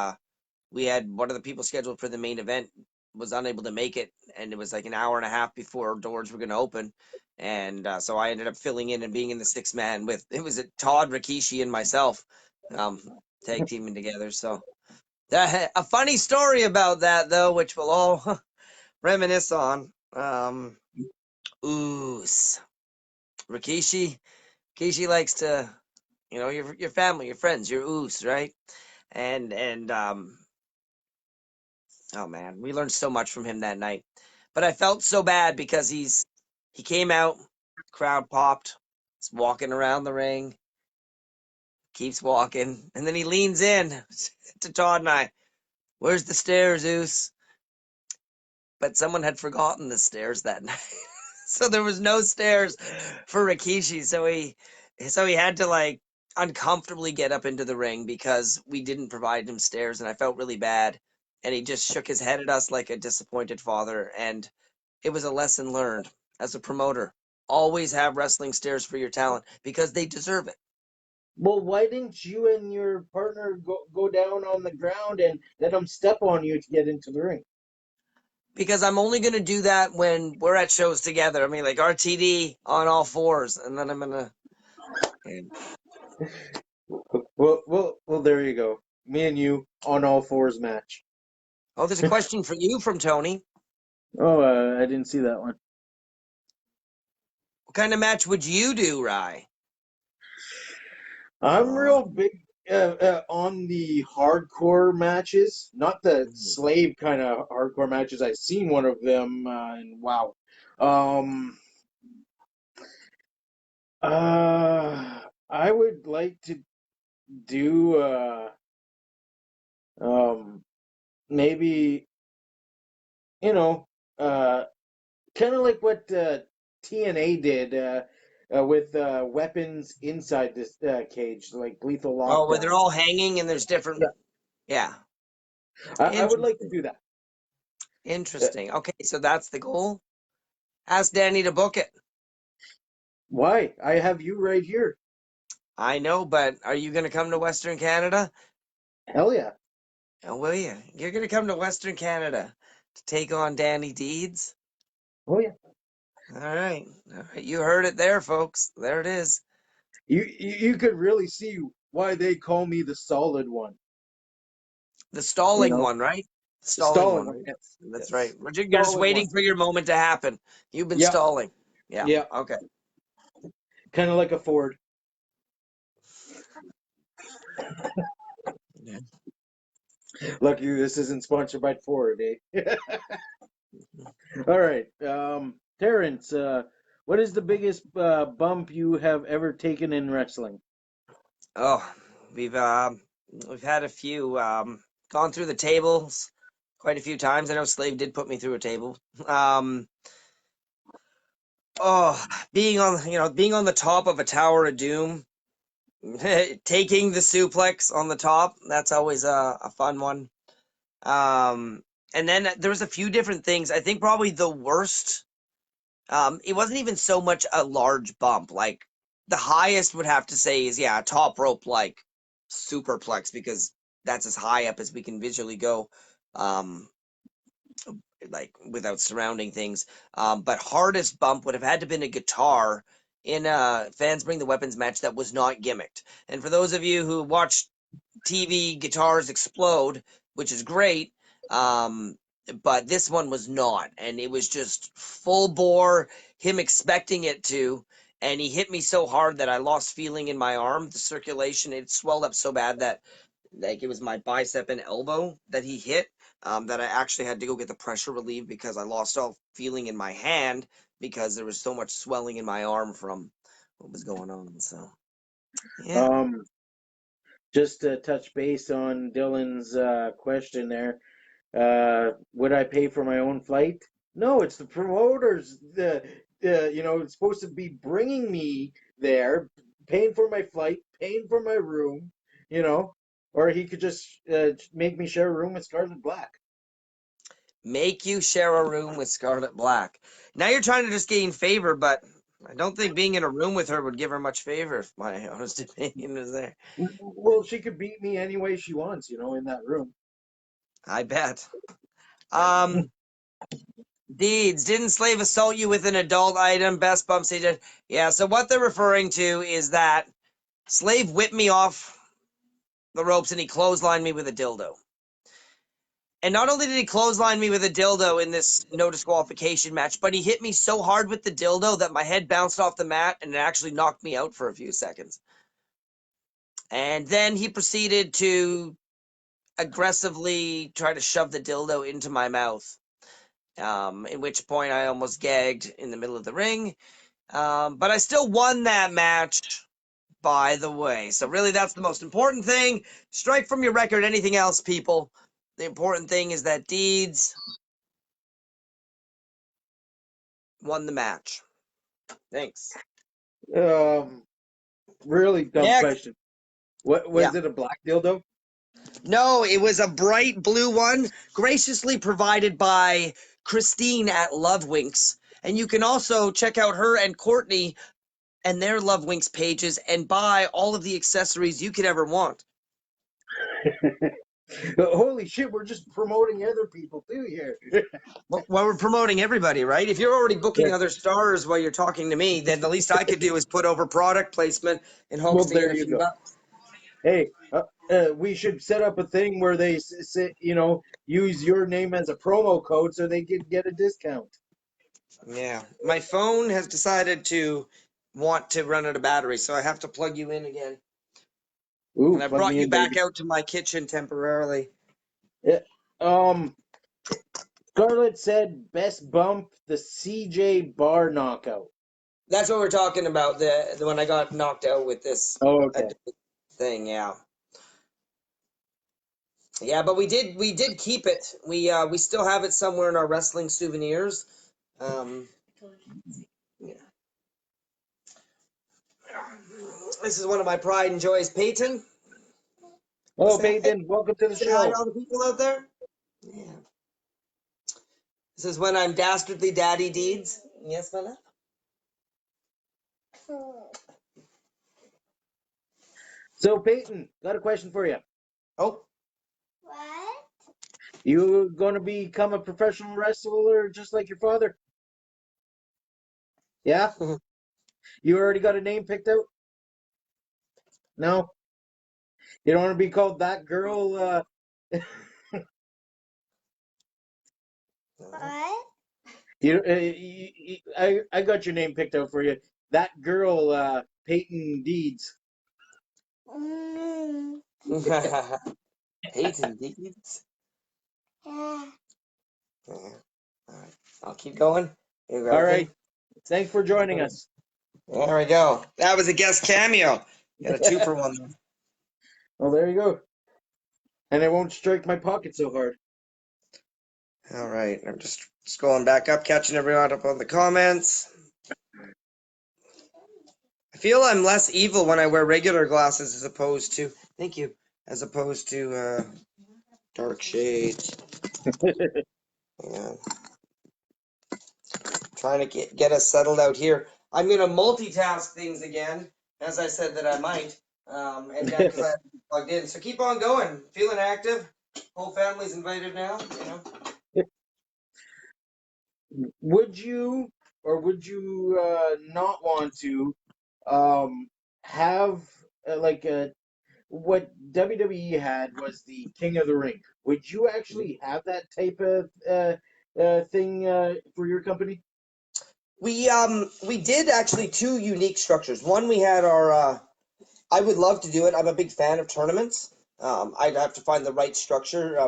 we had one of the people scheduled for the main event was unable to make it, and it was like an hour and a half before doors were going to open, and so I ended up filling in and being in the 6-man with it was Todd, Rikishi, and myself, tag teaming together. So a funny story about that though, which we'll all reminisce on. Oos Rikishi likes to, your family, your friends, your oos, right? And oh man, we learned so much from him that night. But I felt so bad because he came out, crowd popped, he's walking around the ring, keeps walking, and then he leans in to Todd and I. Where's the stairs, Oos? But someone had forgotten the stairs that night. So there was no stairs for Rikishi. So he had to like uncomfortably get up into the ring because we didn't provide him stairs, and I felt really bad. And he just shook his head at us like a disappointed father. And it was a lesson learned as a promoter. Always have wrestling stairs for your talent because they deserve it. Well, why didn't you and your partner go down on the ground and let them step on you to get into the ring? Because I'm only going to do that when we're at shows together. I mean, like RTD on all fours, and then I'm going to. Well, there you go. Me and you on all fours match. Oh, there's a question for you from Tony. Oh, I didn't see that one. What kind of match would you do, Rye? I'm real big on the hardcore matches, not the slave kind of hardcore matches. I've seen one of them, and wow. I would like to do maybe you know uh, kind of like what TNA did with weapons inside this cage, like lethal Oh, where they're lockdown. all hanging and there's different. Yeah, Yeah. I would like to Interesting. do that. Interesting. Okay, so that's the goal. Ask Danny to book it. Why? I have you right here. I know, but are you going to come to Western Canada? Hell yeah. Oh, will you? You're going to come to Western Canada to take on Danny Deeds? Oh yeah. All right. All right. You heard it there, folks. There it is. You could really see why they call me the solid one. The You stalling know, one, right? The the stalling stalling one, one. right? Yes, That's right. yes. You're just Stalling one. waiting for your moment to happen. You've been Yeah, stalling. Yeah. yeah. Okay. Kind of like a Ford. Yeah. Lucky this isn't sponsored by Ford, eh? All right. Terrence, what is the biggest bump you have ever taken in wrestling? Oh, we've had a few gone through the tables quite a few times. I know Slave did put me through a table. Um, oh, being on the top of a Tower of Doom, taking the suplex on the top. That's always a fun one. Um, and then there was a few different things. I think probably the worst. It wasn't even so much a large bump. Like the highest would have to say is a top rope like superplex because that's as high up as we can visually go. Um, like without surrounding things. But hardest bump would have had to been a guitar in a fans bring the weapons match that was not gimmicked. And for those of you who watch TV guitars explode, which is great. But this one was not, and it was just full bore, him expecting it to, and he hit me so hard that I lost feeling in my arm. The circulation, it swelled up so bad that like it was my bicep and elbow that he hit. that I actually had to go get the pressure relieved because I lost all feeling in my hand because there was so much swelling in my arm from what was going on. So, yeah. Just to touch base on Dylan's question there, would I pay for my own flight? No, it's the promoters. It's supposed to be bringing me there, paying for my flight, paying for my room, or he could just make me share a room with Scarlet Black. Make you share a room with Scarlet Black. Now you're trying to just gain favor, but I don't think being in a room with her would give her much favor, if my honest opinion is there. Well, she could beat me any way she wants, in that room. I bet. Deeds, didn't Slave assault you with an adult item? Best bumps he did. Yeah, so what they're referring to is that Slave whipped me off the ropes and he clotheslined me with a dildo. And not only did he clothesline me with a dildo in this no disqualification match, but he hit me so hard with the dildo that my head bounced off the mat and it actually knocked me out for a few seconds. And then he proceeded to aggressively try to shove the dildo into my mouth, in which point I almost gagged in the middle of the ring. But I still won that match, by the way. So really, that's the most important thing. Strike from your record anything else, people. The important thing is that Deeds won the match. Thanks. Really dumb Next. question. What was it? A black dildo? No, it was a bright blue one, graciously provided by Christine at Love Winks. And you can also check out her and Courtney and their Love Winks pages and buy all of the accessories you could ever want. Holy shit, we're just promoting other people too here. Well, we're promoting everybody, right? If you're already booking other stars while you're talking to me, then the least I could do is put over product placement in hopes to get a few bucks. Hey, we should set up a thing where they use your name as a promo code so they can get a discount. Yeah, my phone has decided to want to run out of battery, so I have to plug you in again. Ooh, and I brought you back out to my kitchen temporarily. Yeah. Scarlett said best bump the CJ bar knockout. That's what we're talking about. The one I got knocked out with this thing. Yeah. Yeah, but we did keep it. We still have it somewhere in our wrestling souvenirs. Yeah. This is one of my pride and joys, Peyton. Oh, Peyton, welcome to the show. Hi to all the people out there. Yeah. This is when I'm dastardly daddy Deeds. Yes, my love. So, Peyton, got a question for you. Oh. What? You going to become a professional wrestler just like your father? Yeah? You already got a name picked out? No? You don't want to be called that girl? What? I got your name picked out for you. That girl, Peyton Deeds. Peyton Deeds? Yeah. All right. I'll keep going. All right. Thanks for joining us. There we go. That was a guest cameo. Got a 2-for-1 there. Well, there you go. And it won't strike my pocket so hard. All right. I'm just scrolling back up, catching everyone up on the comments. I feel I'm less evil when I wear regular glasses as opposed to, thank you, as opposed to dark shades. Yeah. Trying to get us settled out here. I'm going to multitask things again, as I said that I might, and because I have to be plugged in. So keep on going. Feeling active. Whole family's invited now. Would you or would you not want to have what WWE had was the King of the Ring? Would you actually have that type of thing for your company? We did actually 2 unique structures. One, we had our I would love to do it. I'm a big fan of tournaments. I'd have to find the right structure.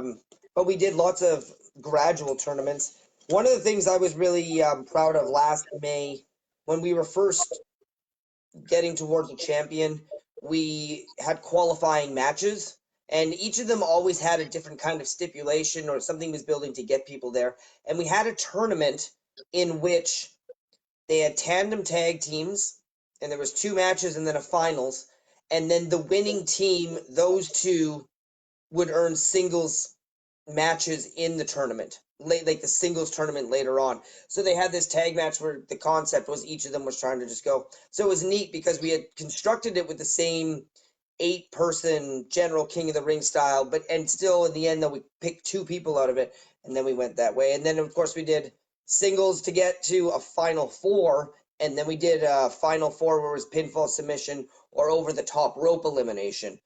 but we did lots of gradual tournaments. One of the things I was really proud of last May when we were first getting towards a champion, we had qualifying matches, and each of them always had a different kind of stipulation or something was building to get people there. And we had a tournament in which they had tandem tag teams, and there was 2 matches and then a finals, and then the winning team, those two would earn singles matches in the tournament, like the singles tournament later on. So they had this tag match where the concept was each of them was trying to just go. So it was neat because we had constructed it with the same 8-person general King of the Ring style, but and still in the end though we picked 2 people out of it, and then we went that way. And then of course we did singles to get to a final 4, and then we did a final 4 where it was pinfall, submission, or over the top rope elimination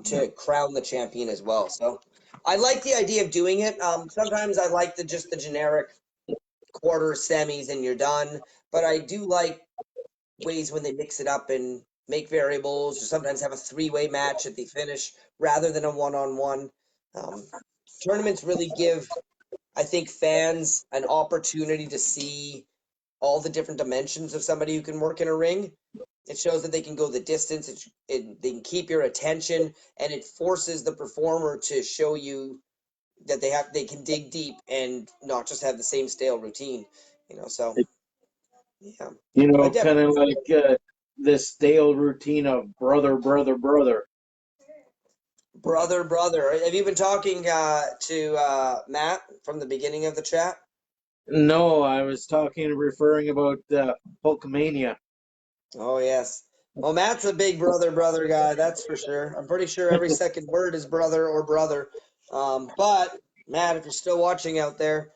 to crown the champion as well. So I like the idea of doing it. Sometimes I like just the generic quarter semis and you're done, but I do like ways when they mix it up and make variables, or sometimes have a 3-way match at the finish rather than a one-on-one. Tournaments really give, I think, fans an opportunity to see all the different dimensions of somebody who can work in a ring. It shows that they can go the distance. They can keep your attention, and it forces the performer to show you that they can dig deep and not just have the same stale routine. So yeah, I Kind definitely of like the stale routine of brother, brother, brother. brother. Have you been talking to Matt from the beginning of the chat? No, I was referring about Hulkamania. Oh yes. Well, Matt's a big brother guy, that's for sure. I'm pretty sure every second word is brother or brother. But Matt, if you're still watching out there,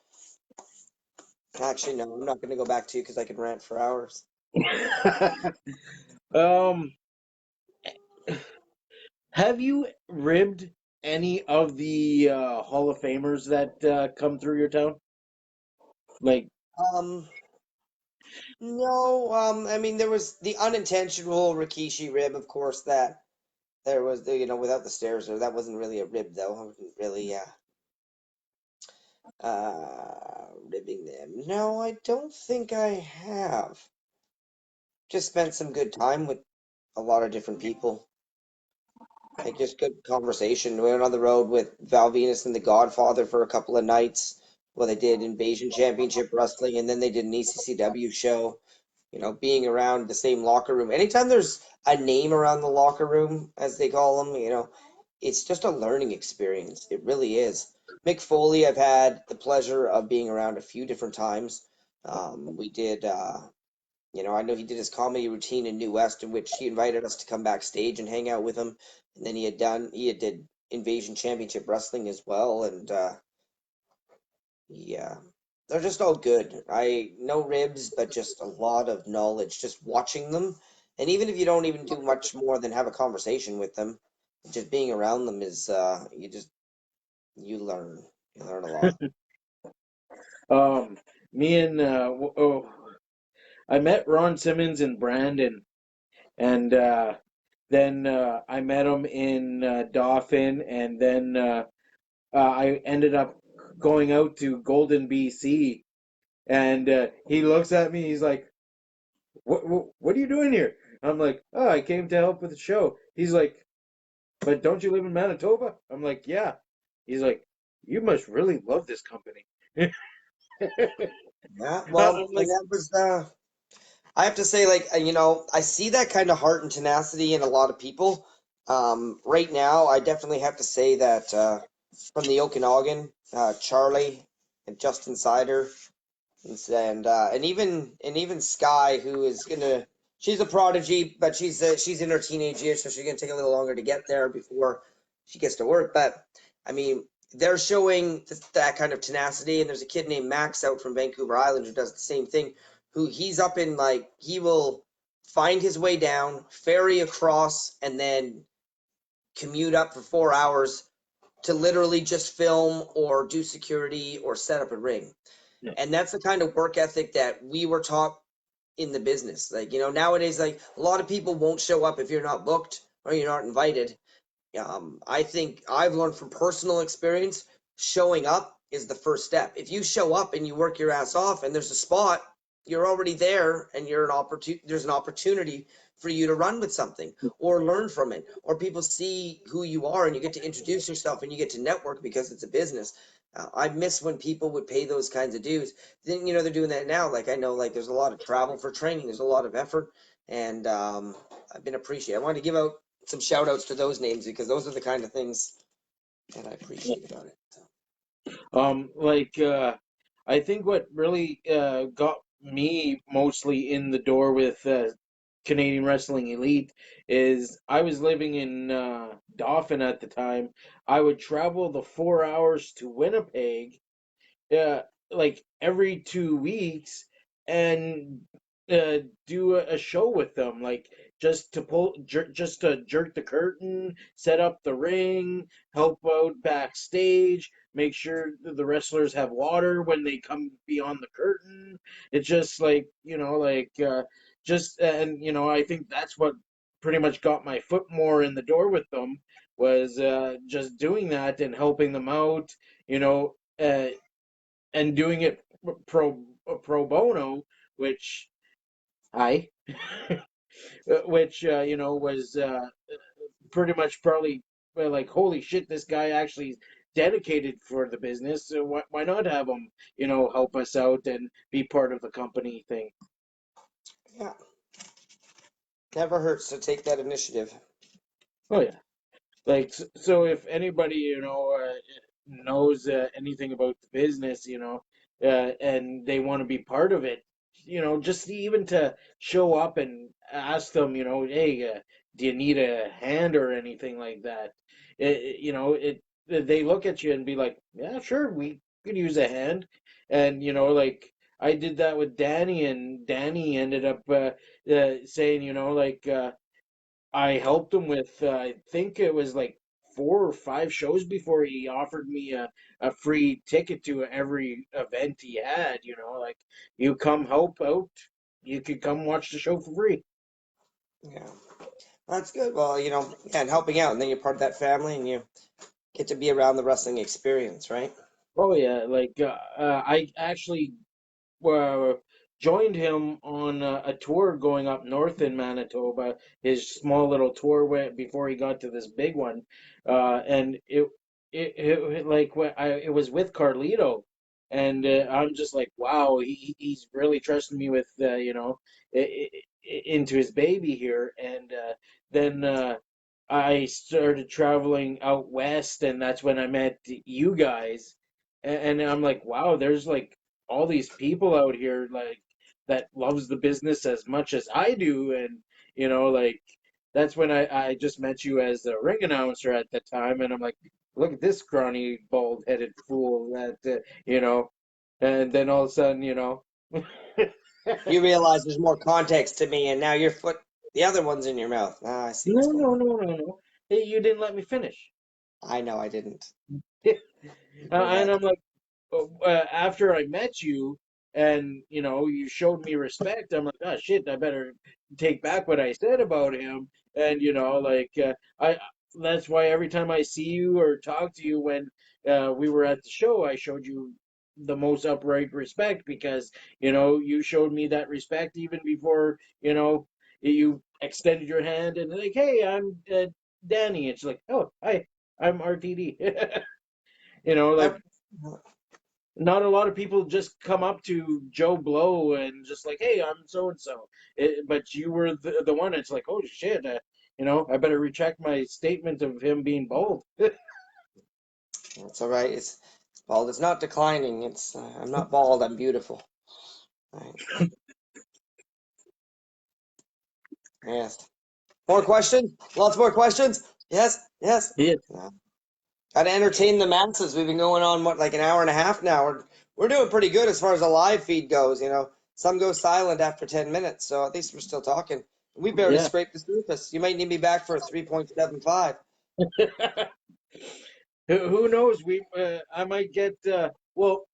actually no, I'm not going to go back to you because I can rant for hours. um, have you ribbed any of the Hall of Famers that come through your town? Like, Um, no, I mean there was the unintentional Rikishi rib, of course. That there was the without the stairs, or that wasn't really a rib though. I wasn't really ribbing them. No, I don't think I have. Just spent some good time with a lot of different people. Like just good conversation. We went on the road with Val Venus and the Godfather for a couple of nights. Well, they did Invasion Championship Wrestling, and then they did an ECCW show. Being around the same locker room. Anytime there's a name around the locker room, as they call them, it's just a learning experience. It really is. Mick Foley, I've had the pleasure of being around a few different times. We did, I know he did his comedy routine in New West, in which he invited us to come backstage and hang out with him. And then he had did Invasion Championship Wrestling as well, and yeah, they're just all good. No ribs, but just a lot of knowledge just watching them. And even if you don't even do much more than have a conversation with them, just being around them is you learn. You learn a lot. me and I met Ron Simmons in Brandon, and then I met him in Dauphin, and then I ended up going out to Golden, BC, and he looks at me. He's like, "What are you doing here?" I'm like, "Oh, I came to help with the show." He's like, "But don't you live in Manitoba?" I'm like, "Yeah." He's like, "You must really love this company." Yeah, I'm well, and like, that was I have to say, like, I see that kind of heart and tenacity in a lot of people. Right now, I definitely have to say that from the Okanagan, Charlie and Justin Sider, and even Sky, who is gonna, she's a prodigy, but she's in her teenage years, so she's gonna take a little longer to get there before she gets to work. But I mean, they're showing that kind of tenacity, and there's a kid named Max out from Vancouver Island who does the same thing. Who he's up in like he will find his way down, ferry across, and then commute up for 4 hours to literally just film or do security or set up a ring. And that's the kind of work ethic that we were taught in the business. Like, nowadays, like a lot of people won't show up if you're not booked or you're not invited. I think I've learned from personal experience, showing up is the first step. If you show up and you work your ass off and there's a spot, you're already there and there's an opportunity for you to run with something or learn from it, or people see who you are and you get to introduce yourself and you get to network because it's a business. I miss when people would pay those kinds of dues. Then, they're doing that now. Like, I know, like, there's a lot of travel for training. There's a lot of effort, and I've been appreciated. I wanted to give out some shout outs to those names because those are the kind of things that I appreciate about it. I think what really got me mostly in the door with Canadian Wrestling Elite is I was living in Dauphin at the time. I would travel the 4 hours to Winnipeg, uh, like every 2 weeks, and do a show with them, like just to jerk the curtain, set up the ring, help out backstage, make sure that the wrestlers have water when they come beyond the curtain. It's just like just and I think that's what pretty much got my foot more in the door with them was just doing that and helping them out. You know, and doing it pro bono, which I, which was pretty much probably like holy shit, this guy actually dedicated for the business. So why not have him help us out and be part of the company thing? Yeah, never hurts to take that initiative. Oh yeah. Like so, if anybody knows anything about the business, and they want to be part of it, just even to show up and ask them, hey, do you need a hand or anything like that? They look at you and be like, yeah, sure, we could use a hand, and like I did that with Danny, and Danny ended up saying, I helped him with, I think it was like 4 or 5 shows before he offered me a free ticket to every event he had. Like you come help out, you could come watch the show for free. Yeah, that's good. Well, yeah, and helping out, and then you're part of that family, and you get to be around the wrestling experience, right? Oh yeah, I actually uh, joined him on a tour going up north in Manitoba. His small little tour went before he got to this big one, and it like it was with Carlito, and I'm just like, wow, he's really trusting me with into his baby here, and then. I started traveling out west, and that's when I met you guys, and I'm like, wow, there's like all these people out here like that loves the business as much as I do, and like that's when I just met you as the ring announcer at the time, and I'm like, look at this scrawny bald-headed fool that and then all of a sudden You realize there's more context to me, and now the other one's in your mouth. Ah, I see no what's going no on. no no no, hey, you didn't let me finish. I know I didn't. Go And ahead. I'm like, after I met you and you showed me respect, I'm like, oh shit, I better take back what I said about him. And I that's why every time I see you or talk to you when we were at the show, I showed you the most upright respect because you showed me that respect even before you extended your hand and like, hey, I'm Danny. It's like, oh, hi, I'm RTD. Like Ev- not a lot of people just come up to Joe Blow and just like, hey, I'm so and so. But you were the one. It's like, oh shit, I better retract my statement of him being bald. That's all right. It's bald. It's not declining. I'm not bald. I'm beautiful. Right. Yes. More questions? Lots more questions? Yes. Yes. Yeah, No. Got to entertain the masses. We've been going on like an hour and a half now. We're doing pretty good as far as the live feed goes. Some go silent after 10 minutes, so at least we're still talking. We barely yeah. scraped the surface. You might need me back for a 3.75. Who knows? I might get. Well,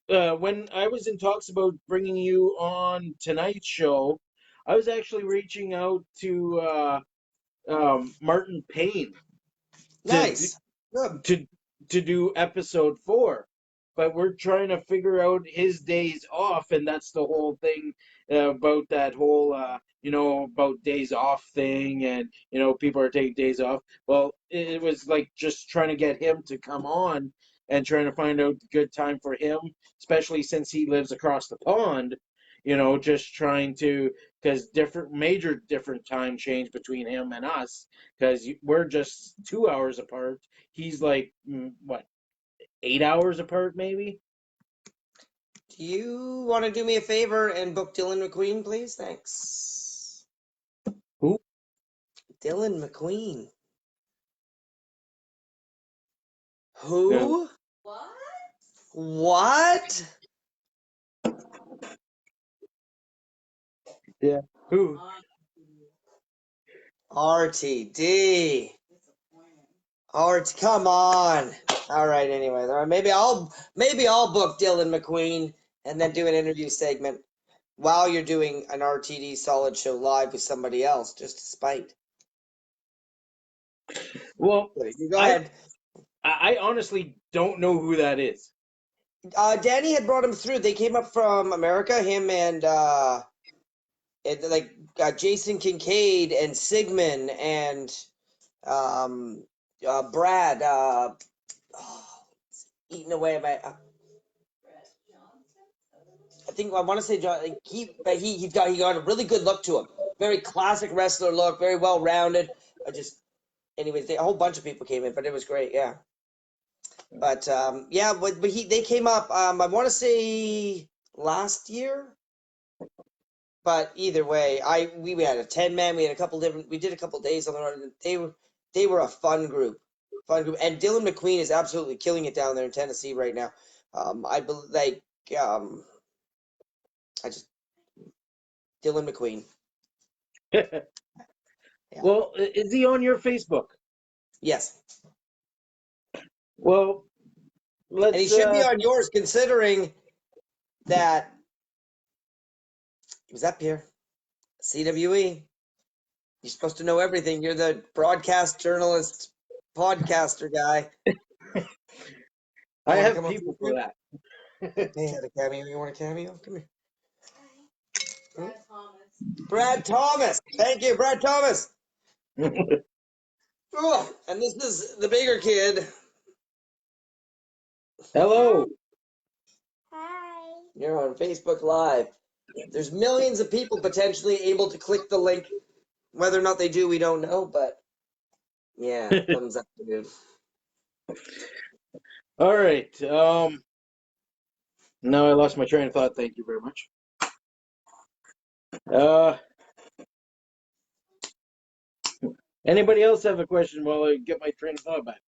when I was in talks about bringing you on tonight's show, I was actually reaching out to Martin Payne to Nice. Good. to to do episode 4, but we're trying to figure out his days off, and that's the whole thing about that whole about days off thing, and people are taking days off. Well, it was like just trying to get him to come on and trying to find out a good time for him, especially since he lives across the pond. Just trying to, because different time change between him and us, because we're just 2 hours apart. He's like what, 8 hours apart, maybe. Do you want to do me a favor and book Dylan McQueen, please? Thanks. Who? Dylan McQueen. Yeah. Who? What? Yeah. Who? RTD. Come on. All right. Anyway, all right, maybe I'll book Dylan McQueen and then do an interview segment while you're doing an RTD Solid Show live with somebody else, just to spite. Well, You go I ahead. I honestly don't know who that is. Danny had brought him through. They came up from America. Him and Jason Kincaid and Sigmund and Brad. Eating away at my. I think I want to say John. Like he got a really good look to him. Very classic wrestler look. Very well rounded. Anyways, a whole bunch of people came in, but it was great. Yeah. But they came up. I want to say last year. But either way, we had a 10-man. We had we did a couple days on the road. They were a fun group. And Dylan McQueen is absolutely killing it down there in Tennessee right now. I believe Dylan McQueen. Yeah. Well, is he on your Facebook? Yes. Well, and he should be on yours, considering that he was up here. CWE. You're supposed to know everything. You're the broadcast journalist, podcaster guy. I have people for that. Hey, had a cameo. You want a cameo? Come here. Brad Thomas. Thank you, Brad Thomas. Oh, and this is the bigger kid. Hello. Hi. You're on Facebook Live. There's millions of people potentially able to click the link. Whether or not they do, we don't know, but yeah, thumbs up, dude. All right. Now I lost my train of thought. Thank you very much. Anybody else have a question while I get my train of thought back?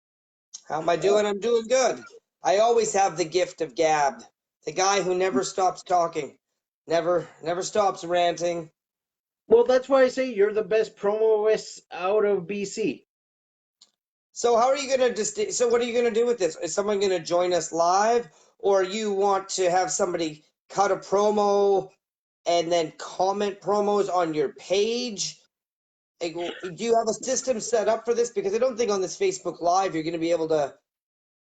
How am I doing? I'm doing good. I always have the gift of gab. The guy who never stops talking, never stops ranting. Well, that's why I say you're the best promoist out of BC. So how are you gonna so what are you gonna do with this? Is someone gonna join us live, or you want to have somebody cut a promo and then comment promos on your page? Like, do you have a system set up for this? Because I don't think on this Facebook Live you're gonna be able to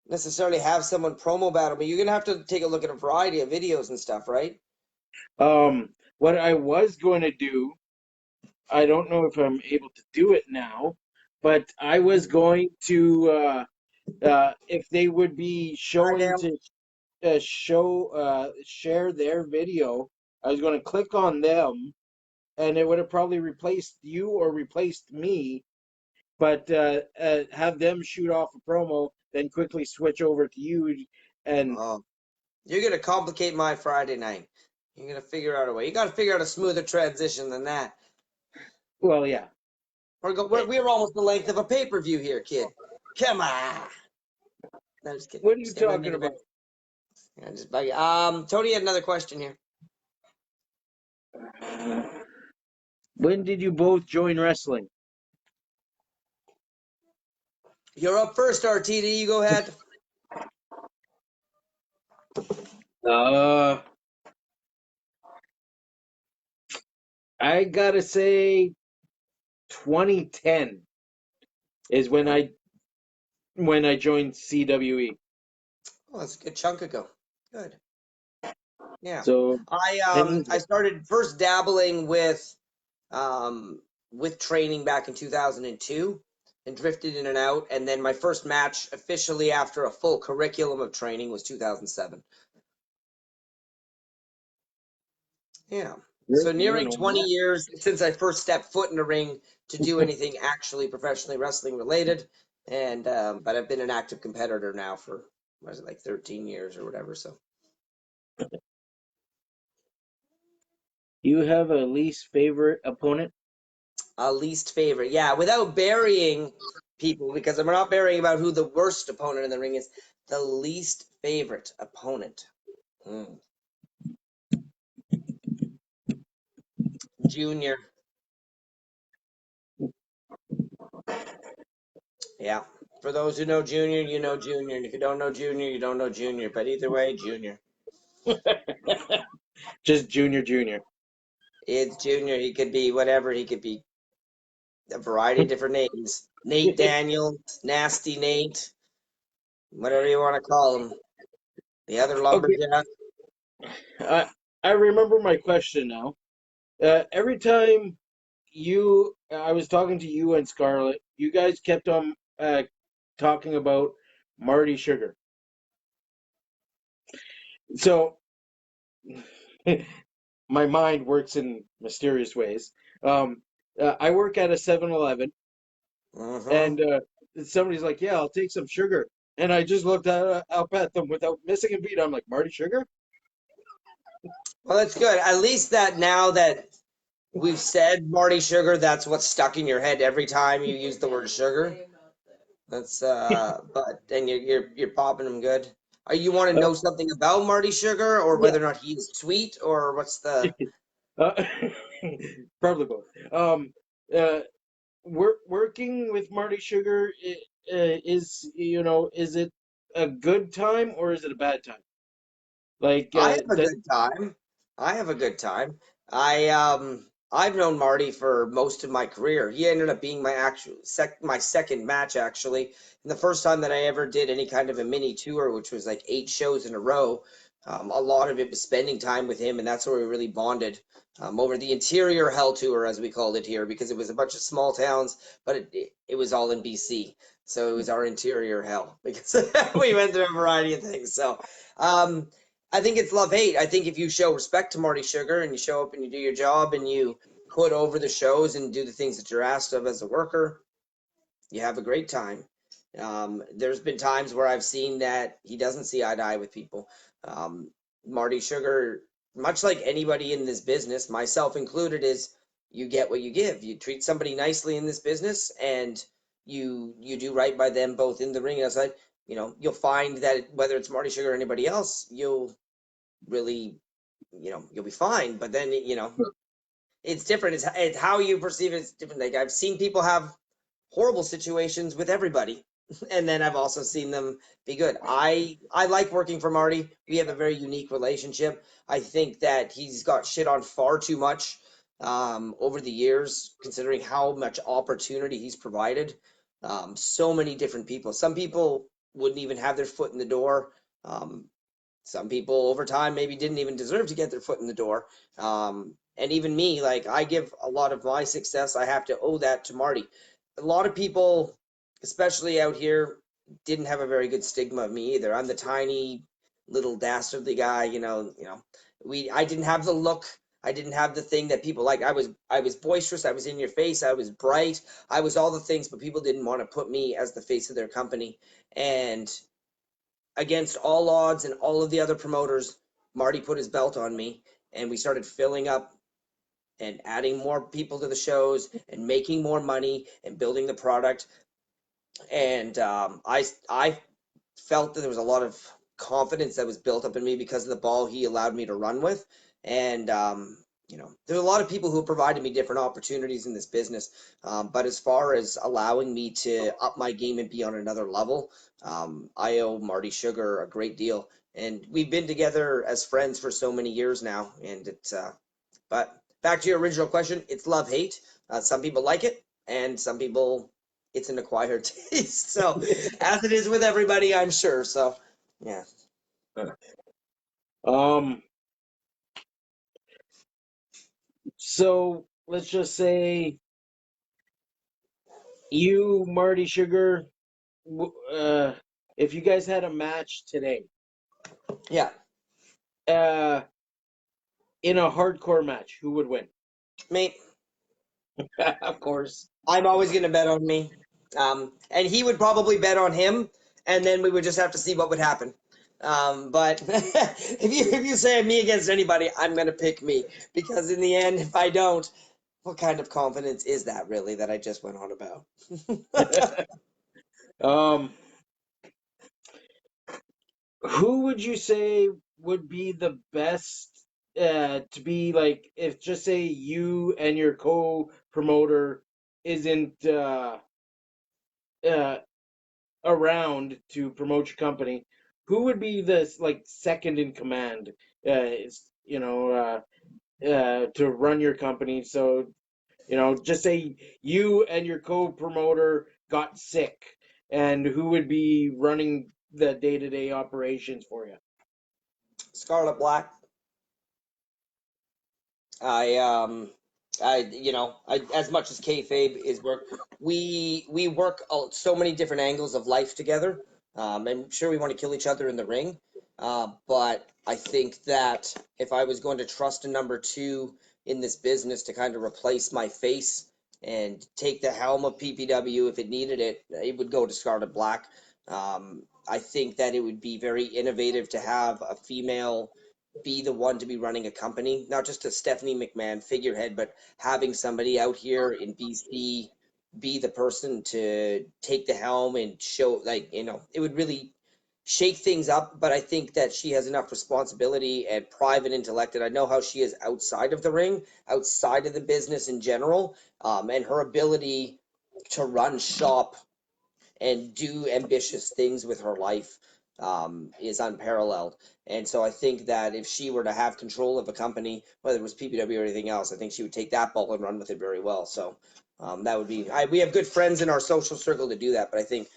necessarily have someone promo battle, but you're gonna have to take a look at a variety of videos and stuff, right? What I was going to do, I don't know if I'm able to do it now, but I was going to, if they would be showing to share their video, I was going to click on them, and it would have probably replaced you or replaced me, but have them shoot off a promo, then quickly switch over to you, and you're gonna complicate my Friday night. You're gonna figure out a way. You got to figure out a smoother transition than that. well, yeah. We're almost the length of a pay-per-view here, kid. Come on. No, just kidding. What are you talking about? Yeah, just bug you. Tony had another question here. When did you both join wrestling? You're up first, RTD. You go ahead. I gotta say 2010 is when I when I joined CWE. Oh, that's a good chunk ago. Good. Yeah. So 10 years I ago. started first dabbling um with training back in 2002 and drifted in and out, and then my first match officially after a full curriculum of training was 2007. Yeah. So You're nearing an old 20 man. years since I first stepped foot in the ring to do anything actually professionally wrestling related. And but I've been an active competitor now for what is it, like 13 years or whatever. So You have a least favorite opponent? least favorite. Yeah, without burying people, because we're not burying about who the worst opponent in the ring is, the least favorite opponent. Hmm. Junior. Yeah. For those who know Junior, you know Junior. And if you don't know Junior, you don't know Junior. But either way, Junior. Just Junior. It's Junior. He could be whatever. He could be a variety of different names. Nate Daniel, Nasty Nate, whatever you want to call him. The other Okay, lumberjack. I remember my question now. Every time I was talking to you and Scarlett, you guys kept on talking about Marty Sugar. So my mind works in mysterious ways. I work at a 7-Eleven, Mm-hmm. and somebody's like, "Yeah, I'll take some sugar." And I just looked up at them without missing a beat. I'm like, "Marty Sugar?" Well, that's good. At least that now that we've said Marty Sugar, that's what's stuck in your head every time you use the word sugar. That's but and you're popping them good. Are you want to Uh, know something about Marty Sugar or yeah, whether or not he's sweet or what's the uh, probably both. Uh, working with Marty Sugar is, is it a good time or is it a bad time? Like, I have a good time. I have a good time. I've known Marty for most of my career. He ended up being my second match actually. And the first time that I ever did any kind of a mini tour, which was like 8 shows in a row. A lot of it was spending time with him, and that's where we really bonded over the interior hell tour, as we called it here, because it was a bunch of small towns, but it was all in BC. So it was our interior hell because we went through a variety of things. So um, I think it's love hate. I think if you show respect to Marty Sugar and you show up and you do your job and you put over the shows and do the things that you're asked of as a worker, you have a great time. There's been times where I've seen that he doesn't see eye to eye with people. Um, Marty Sugar, much like anybody in this business, myself included, is you get what you give. You treat somebody nicely in this business and you do right by them both in the ring and outside. You'll find that whether it's Marty Sugar or anybody else, you'll really, you'll be fine. But then, it's different. It's how you perceive it. It's different. Like I've seen people have horrible situations with everybody, and then I've also seen them be good. I like working for Marty. We have a very unique relationship. I think that he's got shit on far too much over the years, considering how much opportunity he's provided. So many different people. Some people wouldn't even have their foot in the door. Um, some people over time maybe didn't even deserve to get their foot in the door. And even me, like I give a lot of my success, I have to owe that to Marty. A lot of people, especially out here, didn't have a very good stigma of me either. I'm the tiny little dastardly guy, I didn't have the look. I didn't have the thing that people like. I was boisterous, I was in your face, I was bright, I was all the things, but people didn't want to put me as the face of their company. And against all odds and all of the other promoters, Marty put his belt on me and we started filling up and adding more people to the shows and making more money and building the product. And I felt that there was a lot of confidence that was built up in me because of the ball he allowed me to run with. And there's a lot of people who provided me different opportunities in this business. But as far as allowing me to up my game and be on another level, I owe Marty Sugar a great deal. And we've been together as friends for so many years now. And but back to your original question, it's love hate. Some people like it, and some people it's an acquired taste. So as it is with everybody, I'm sure. So yeah. So let's just say you, Marty Sugar, if you guys had a match today, Yeah. In a hardcore match, who would win? Me. Of course. I'm always going to bet on me. And he would probably bet on him, and then we would just have to see what would happen. But if you say me against anybody, I'm going to pick me, because in the end, if I don't, what kind of confidence is that really that I just went on about? Who would you say would be the best to be like, if just say you and your co-promoter isn't uh, around to promote your company, who would be the like second in command? To run your company. So just say you and your co-promoter got sick, and who would be running the day-to-day operations for you? Scarlet Black. As much as kayfabe is work, we work so many different angles of life together. I'm sure we want to kill each other in the ring, but I think that if I was going to trust a number two in this business to kind of replace my face and take the helm of PPW if it needed it, it would go to Scarlet Black. I think that it would be very innovative to have a female be the one to be running a company, not just a Stephanie McMahon figurehead, but having somebody out here in BC be the person to take the helm and show, it would really shake things up. But I think that she has enough responsibility and private intellect, and I know how she is outside of the ring, outside of the business in general, and her ability to run shop and do ambitious things with her life is unparalleled. And so I think that if she were to have control of a company, whether it was PPW or anything else, I think she would take that ball and run with it very well. So that would be, we have good friends in our social circle to do that, but I think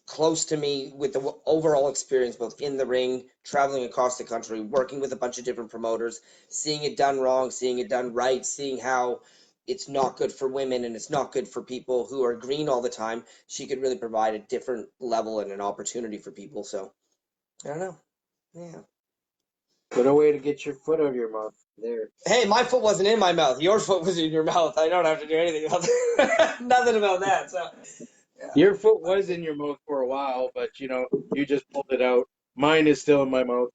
close to me with the overall experience, both in the ring, traveling across the country, working with a bunch of different promoters, seeing it done wrong, seeing it done right, seeing how it's not good for women and it's not good for people who are green all the time. She could really provide a different level and an opportunity for people. So I don't know. Yeah. What a way to get your foot out of your mouth there. Hey, my foot wasn't in my mouth. Your foot was in your mouth. I don't have to do anything about that. Nothing about that. So yeah. Your foot was in your mouth for a while, but you just pulled it out. Mine is still in my mouth.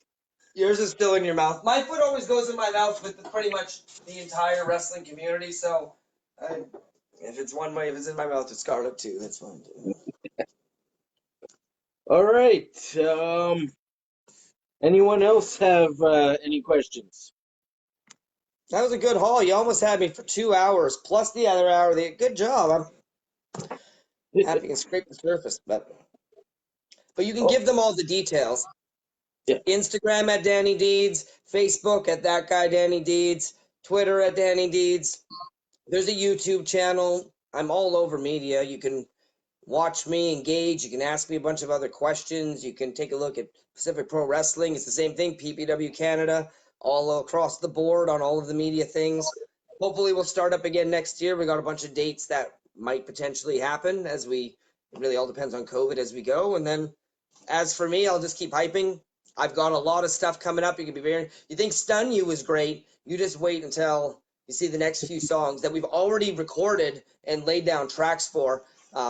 Yours is still in your mouth. My foot always goes in my mouth with pretty much the entire wrestling community. So, if it's one way, if it's in my mouth, it's Scarlet too. That's fine. All right. Anyone else have any questions? That was a good haul. You almost had me for 2 hours plus the other hour. Good job. I'm happy you can scrape the surface, but you can give them all the details. Yeah. Instagram at Danny Deeds, Facebook at that guy Danny Deeds, Twitter at Danny Deeds. There's a YouTube channel. I'm all over media. You can watch me engage. You can ask me a bunch of other questions. You can take a look at Pacific Pro Wrestling. It's the same thing, PPW Canada, all across the board on all of the media things. Hopefully we'll start up again next year. We got a bunch of dates that might potentially happen it really all depends on COVID as we go. And then as for me, I'll just keep hyping. I've got a lot of stuff coming up. You think Stun You was great. You just wait until you see the next few songs that we've already recorded and laid down tracks for.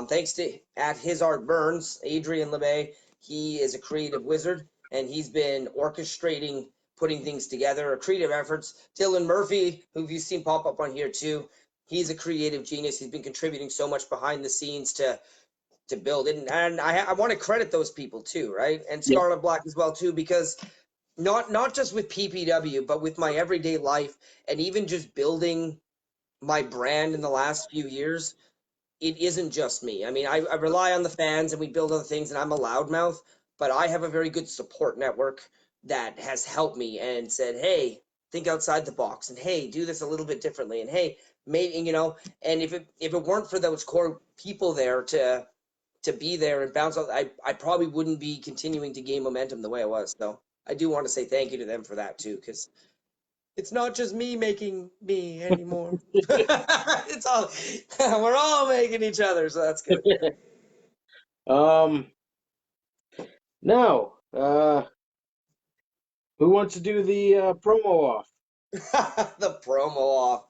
Thanks to at His Art Burns, Adrian LeBay. He is a creative wizard, and he's been orchestrating, putting things together, creative efforts. Dylan Murphy, who you've seen pop up on here too, he's a creative genius. He's been contributing so much behind the scenes to build it, and I want to credit those people too, right? And Scarlet Black as well too, because not just with PPW, but with my everyday life, and even just building my brand in the last few years. It isn't just me. I mean, I rely on the fans and we build other things, and I'm a loudmouth, but I have a very good support network that has helped me and said, hey, think outside the box, and hey, do this a little bit differently, and hey, maybe, and if it weren't for those core people there to be there and bounce off, I probably wouldn't be continuing to gain momentum the way I was. So I do want to say thank you to them for that too, because it's not just me making me anymore. It's all we're all making each other, so that's good. Um, now, who wants to do the promo off? The promo off.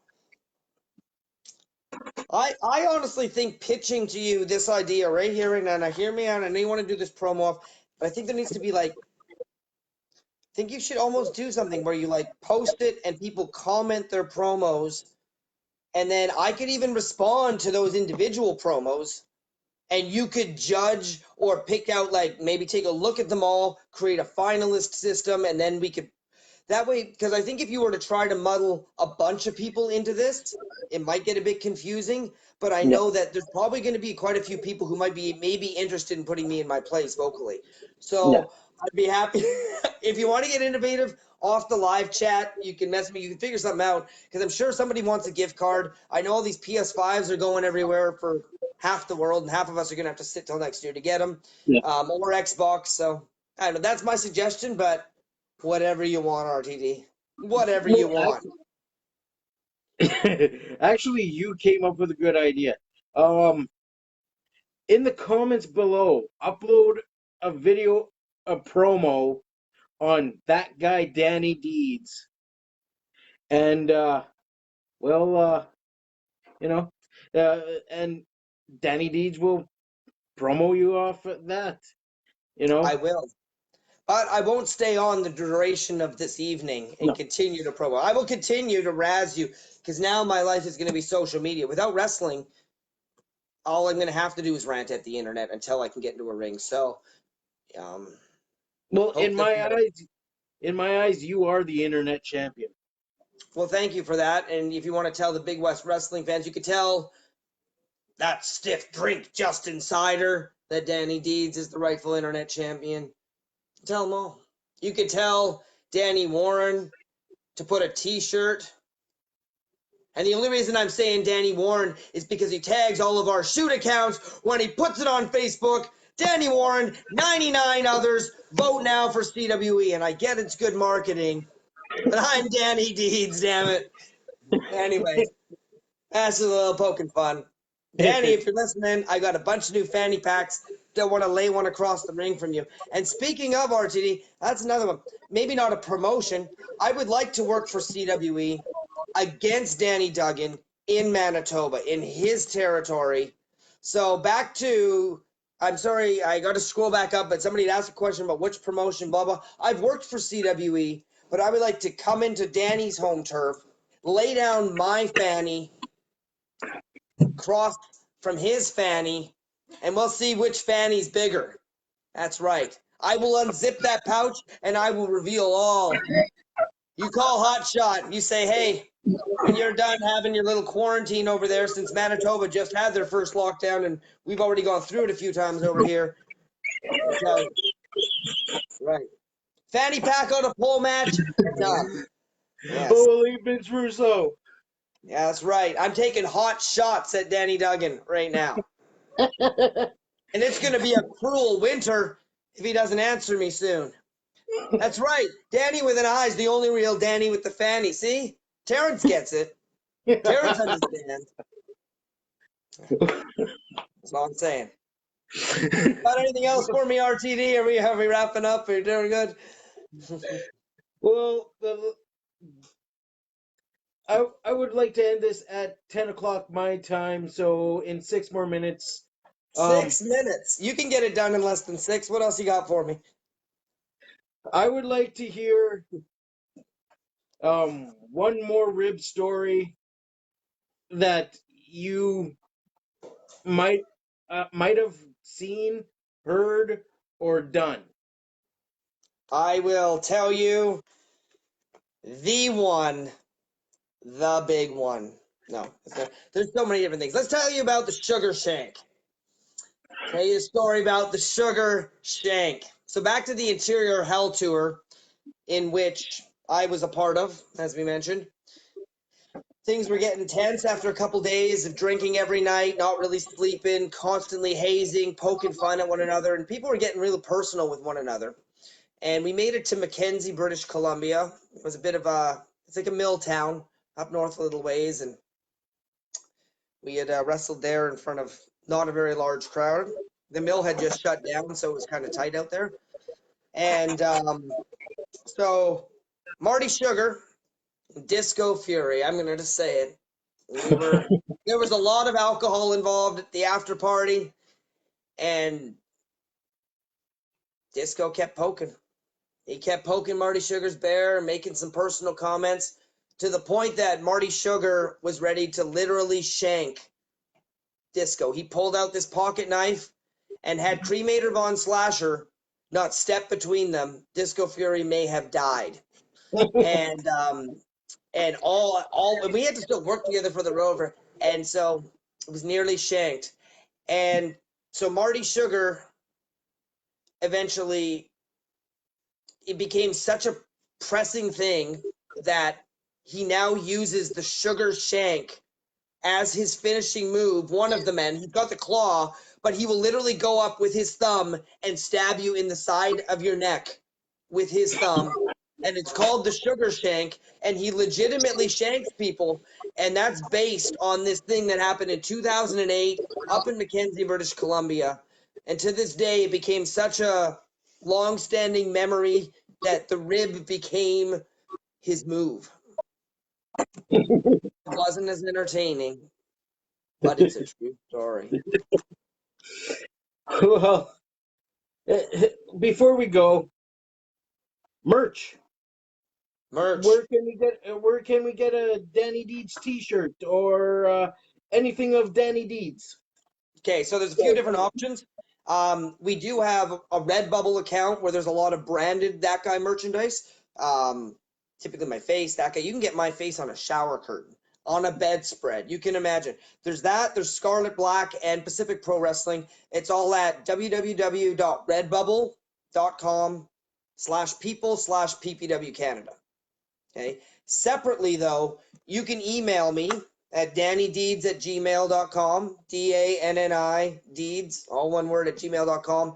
I honestly think pitching to you this idea right here right now. Now hear me out. I know you want to do this promo off, but I think there needs to be I think you should almost do something where you post it and people comment their promos, and then I could even respond to those individual promos, and you could judge or pick out maybe take a look at them all, create a finalist system, and then we could that way, because I think if you were to try to muddle a bunch of people into this, it might get a bit confusing. But I know that there's probably going to be quite a few people who might be maybe interested in putting me in my place vocally. So I'd be happy if you want to get innovative off the live chat. You can mess me. You can figure something out because I'm sure somebody wants a gift card. I know all these PS5s are going everywhere for half the world, and half of us are going to have to sit till next year to get them, or Xbox. So I don't know. That's my suggestion, but. Whatever you want, RTD. Whatever you want. Actually, you came up with a good idea. In the comments below, upload a video, a promo on that guy Danny Deeds, and and Danny Deeds will promo you off that. I will. But I won't stay on the duration of this evening and continue to promo. I will continue to razz you because now my life is going to be social media. Without wrestling, all I'm going to have to do is rant at the internet until I can get into a ring. So, well, in my eyes, you are the internet champion. Well, thank you for that. And if you want to tell the Big West wrestling fans, you could tell that stiff drink Justin Cider that Danny Deeds is the rightful internet champion. Tell them all. You could tell Danny Warren to put a t-shirt. And the only reason I'm saying Danny Warren is because he tags all of our shoot accounts when he puts it on Facebook. Danny Warren, 99 others, vote now for CWE. And I get it's good marketing, but I'm Danny Deeds, damn it. Anyways, that's a little poking fun. Danny, if you're listening, I got a bunch of new fanny packs. Don't want to lay one across the ring from you. And speaking of RTD, that's another one. Maybe not a promotion. I would like to work for CWE against Danny Duggan in Manitoba, in his territory. So back to, I'm sorry, I got to scroll back up, but somebody had asked a question about which promotion, blah, blah. I've worked for CWE, but I would like to come into Danny's home turf, lay down my fanny, cross from his fanny, and we'll see which fanny's bigger. That's right. I will unzip that pouch, and I will reveal all. You call Hot Shot. You say, hey, when you're done having your little quarantine over there, since Manitoba just had their first lockdown, and we've already gone through it a few times over here. So, right. Fanny pack on a pole match, done. Yes. Holy Vince Russo. Yeah, that's right. I'm taking hot shots at Danny Duggan right now. And it's going to be a cruel winter if he doesn't answer me soon. That's right. Danny with an eye is the only real Danny with the fanny. See? Terrence gets it. Terrence understands. That's all I'm saying. Got anything else for me, RTD? Are we wrapping up? Are you doing good? Well, I would like to end this at 10 o'clock my time, so in 6 more minutes. 6 minutes. You can get it done in less than 6. What else you got for me? I would like to hear one more rib story that you might have seen, heard, or done. I will tell you the one, the big one. No, there's so many different things. Let's tell you about the Sugar Shank. Tell you a story about the Sugar Shank. So back to the Interior Hell Tour, in which I was a part of, as we mentioned. things were getting tense after a couple days of drinking every night, not really sleeping, constantly hazing, poking fun at one another, and people were getting really personal with one another. And we made it to Mackenzie, British Columbia. It was a bit of it's like a mill town up north a little ways, and we had wrestled there in front of not a very large crowd. The mill had just shut down, so it was kind of tight out there. And so Marty Sugar, Disco Fury, I'm going to just say it. There was a lot of alcohol involved at the after party, and Disco kept poking. He kept poking Marty Sugar's bear, making some personal comments to the point that Marty Sugar was ready to literally shank Disco. He pulled out this pocket knife, and had Cremator Von Slasher not stepped between them, Disco Fury may have died. And and we had to still work together for the rover, and so it was nearly shanked. And so Marty Sugar eventually, it became such a pressing thing that he now uses the Sugar Shank as his finishing move. One of the men, he's got the claw, but he will literally go up with his thumb and stab you in the side of your neck with his thumb. And it's called the Sugar Shank, and he legitimately shanks people. And that's based on this thing that happened in 2008 up in Mackenzie, British Columbia. And to this day, it became such a long-standing memory that the rib became his move. It wasn't as entertaining, but it's a true story. Well, before we go, merch. Merch. Where can we get a Danny Deeds T-shirt or anything of Danny Deeds? Okay, so there's a few different options. We do have a Redbubble account where there's a lot of branded That Guy merchandise. Typically my face, That Guy. You can get my face on a shower curtain, on a bedspread. You can imagine. There's that. There's Scarlet Black and Pacific Pro Wrestling. It's all at www.redbubble.com/people/PPW Canada. Okay. Separately, though, you can email me at dannydeeds@gmail.com, DANNI deeds, all one word, at gmail.com,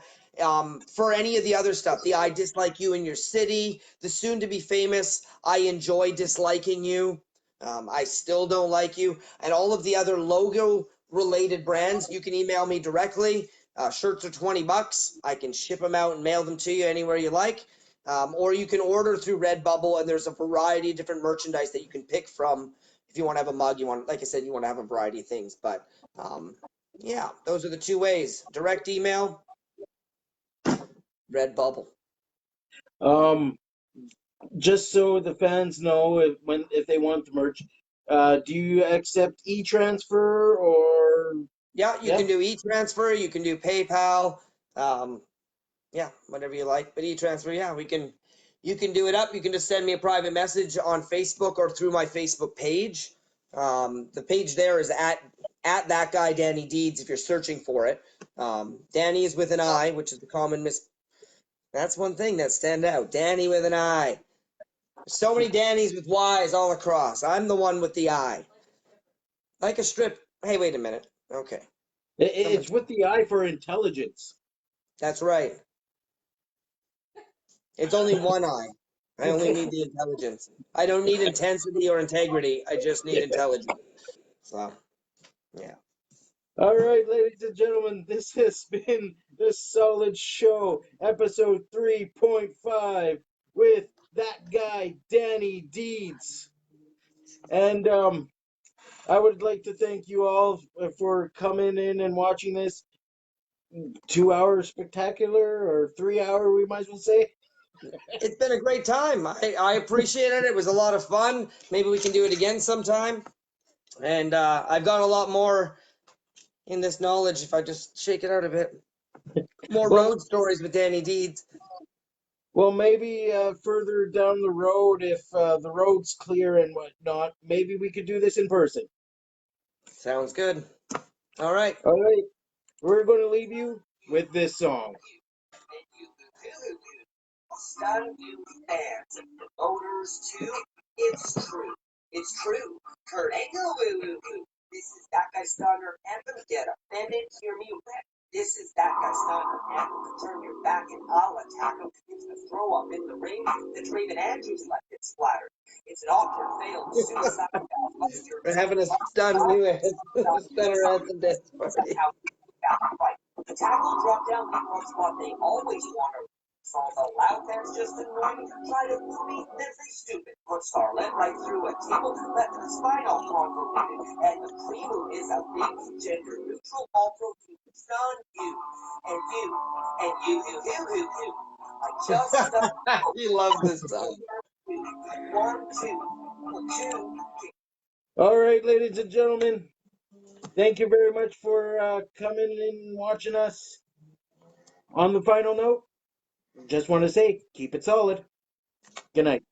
for any of the other stuff. The I dislike you in your city, the soon to be famous I enjoy disliking you, I still don't like you, and all of the other logo related brands. You can email me directly. Shirts are $20. I can ship them out and mail them to you anywhere you like. Or you can order through Redbubble, and there's a variety of different merchandise that you can pick from. If you want to have a mug, like I said, you want to have a variety of things. But yeah, those are the two ways: direct email, Redbubble. Just so the fans know, if they want the merch, do you accept e-transfer or? Yeah, you can do e-transfer, you can do PayPal, yeah, whatever you like. But e-transfer, yeah, you can do it up. You can just send me a private message on Facebook or through my Facebook page. The page there is at That Guy Danny Deeds if you're searching for it. Danny is with an I, which is the common That's one thing that stand out. Danny with an I. So many Dannys with Y's all across. I'm the one with the I. Like a strip. Hey, wait a minute. Okay. It's with the I for intelligence. That's right. It's only one eye. I only need the intelligence. I don't need intensity or integrity. I just need intelligence. So, yeah. All right, ladies and gentlemen, this has been the Solid Show, episode 3.5, with That Guy Danny Deeds. And I would like to thank you all for coming in and watching this 2-hour spectacular, or 3-hour, we might as well say. It's been a great time. I appreciate it. It was a lot of fun. Maybe we can do it again sometime. And I've got a lot more in this knowledge if I just shake it out a bit. More road stories with Danny Deeds. Well, maybe further down the road, if the road's clear and whatnot, maybe we could do this in person. Sounds good. All right. All right. We're going to leave you with this song. Starting new fans and promoters too. It's true. It's true. Kurt ain't go woo woo woo. This is that guy Stunner Anthem. Get offended, hear me rip. This is that guy Stunner Anthem. Turn your back and I'll attack him. It's the throw up in the ring. The Draven Andrews left it splattered. It's an awkward failed suicide. We're having a Stunner Anthem dance party. The tackle drop down leapfrog spot they always want to. So the loud fans just annoying. Try to move me, then say stupid. Put Starlet right through a table, left the spine all convoluted. And the pre-move is a big gender neutral all pro team. Stun you. And you. And you. I just stuck. He loves this song. 1, 2, 2. All right, ladies and gentlemen, thank you very much for coming and watching us. On the final note, just want to say, keep it solid. Good night.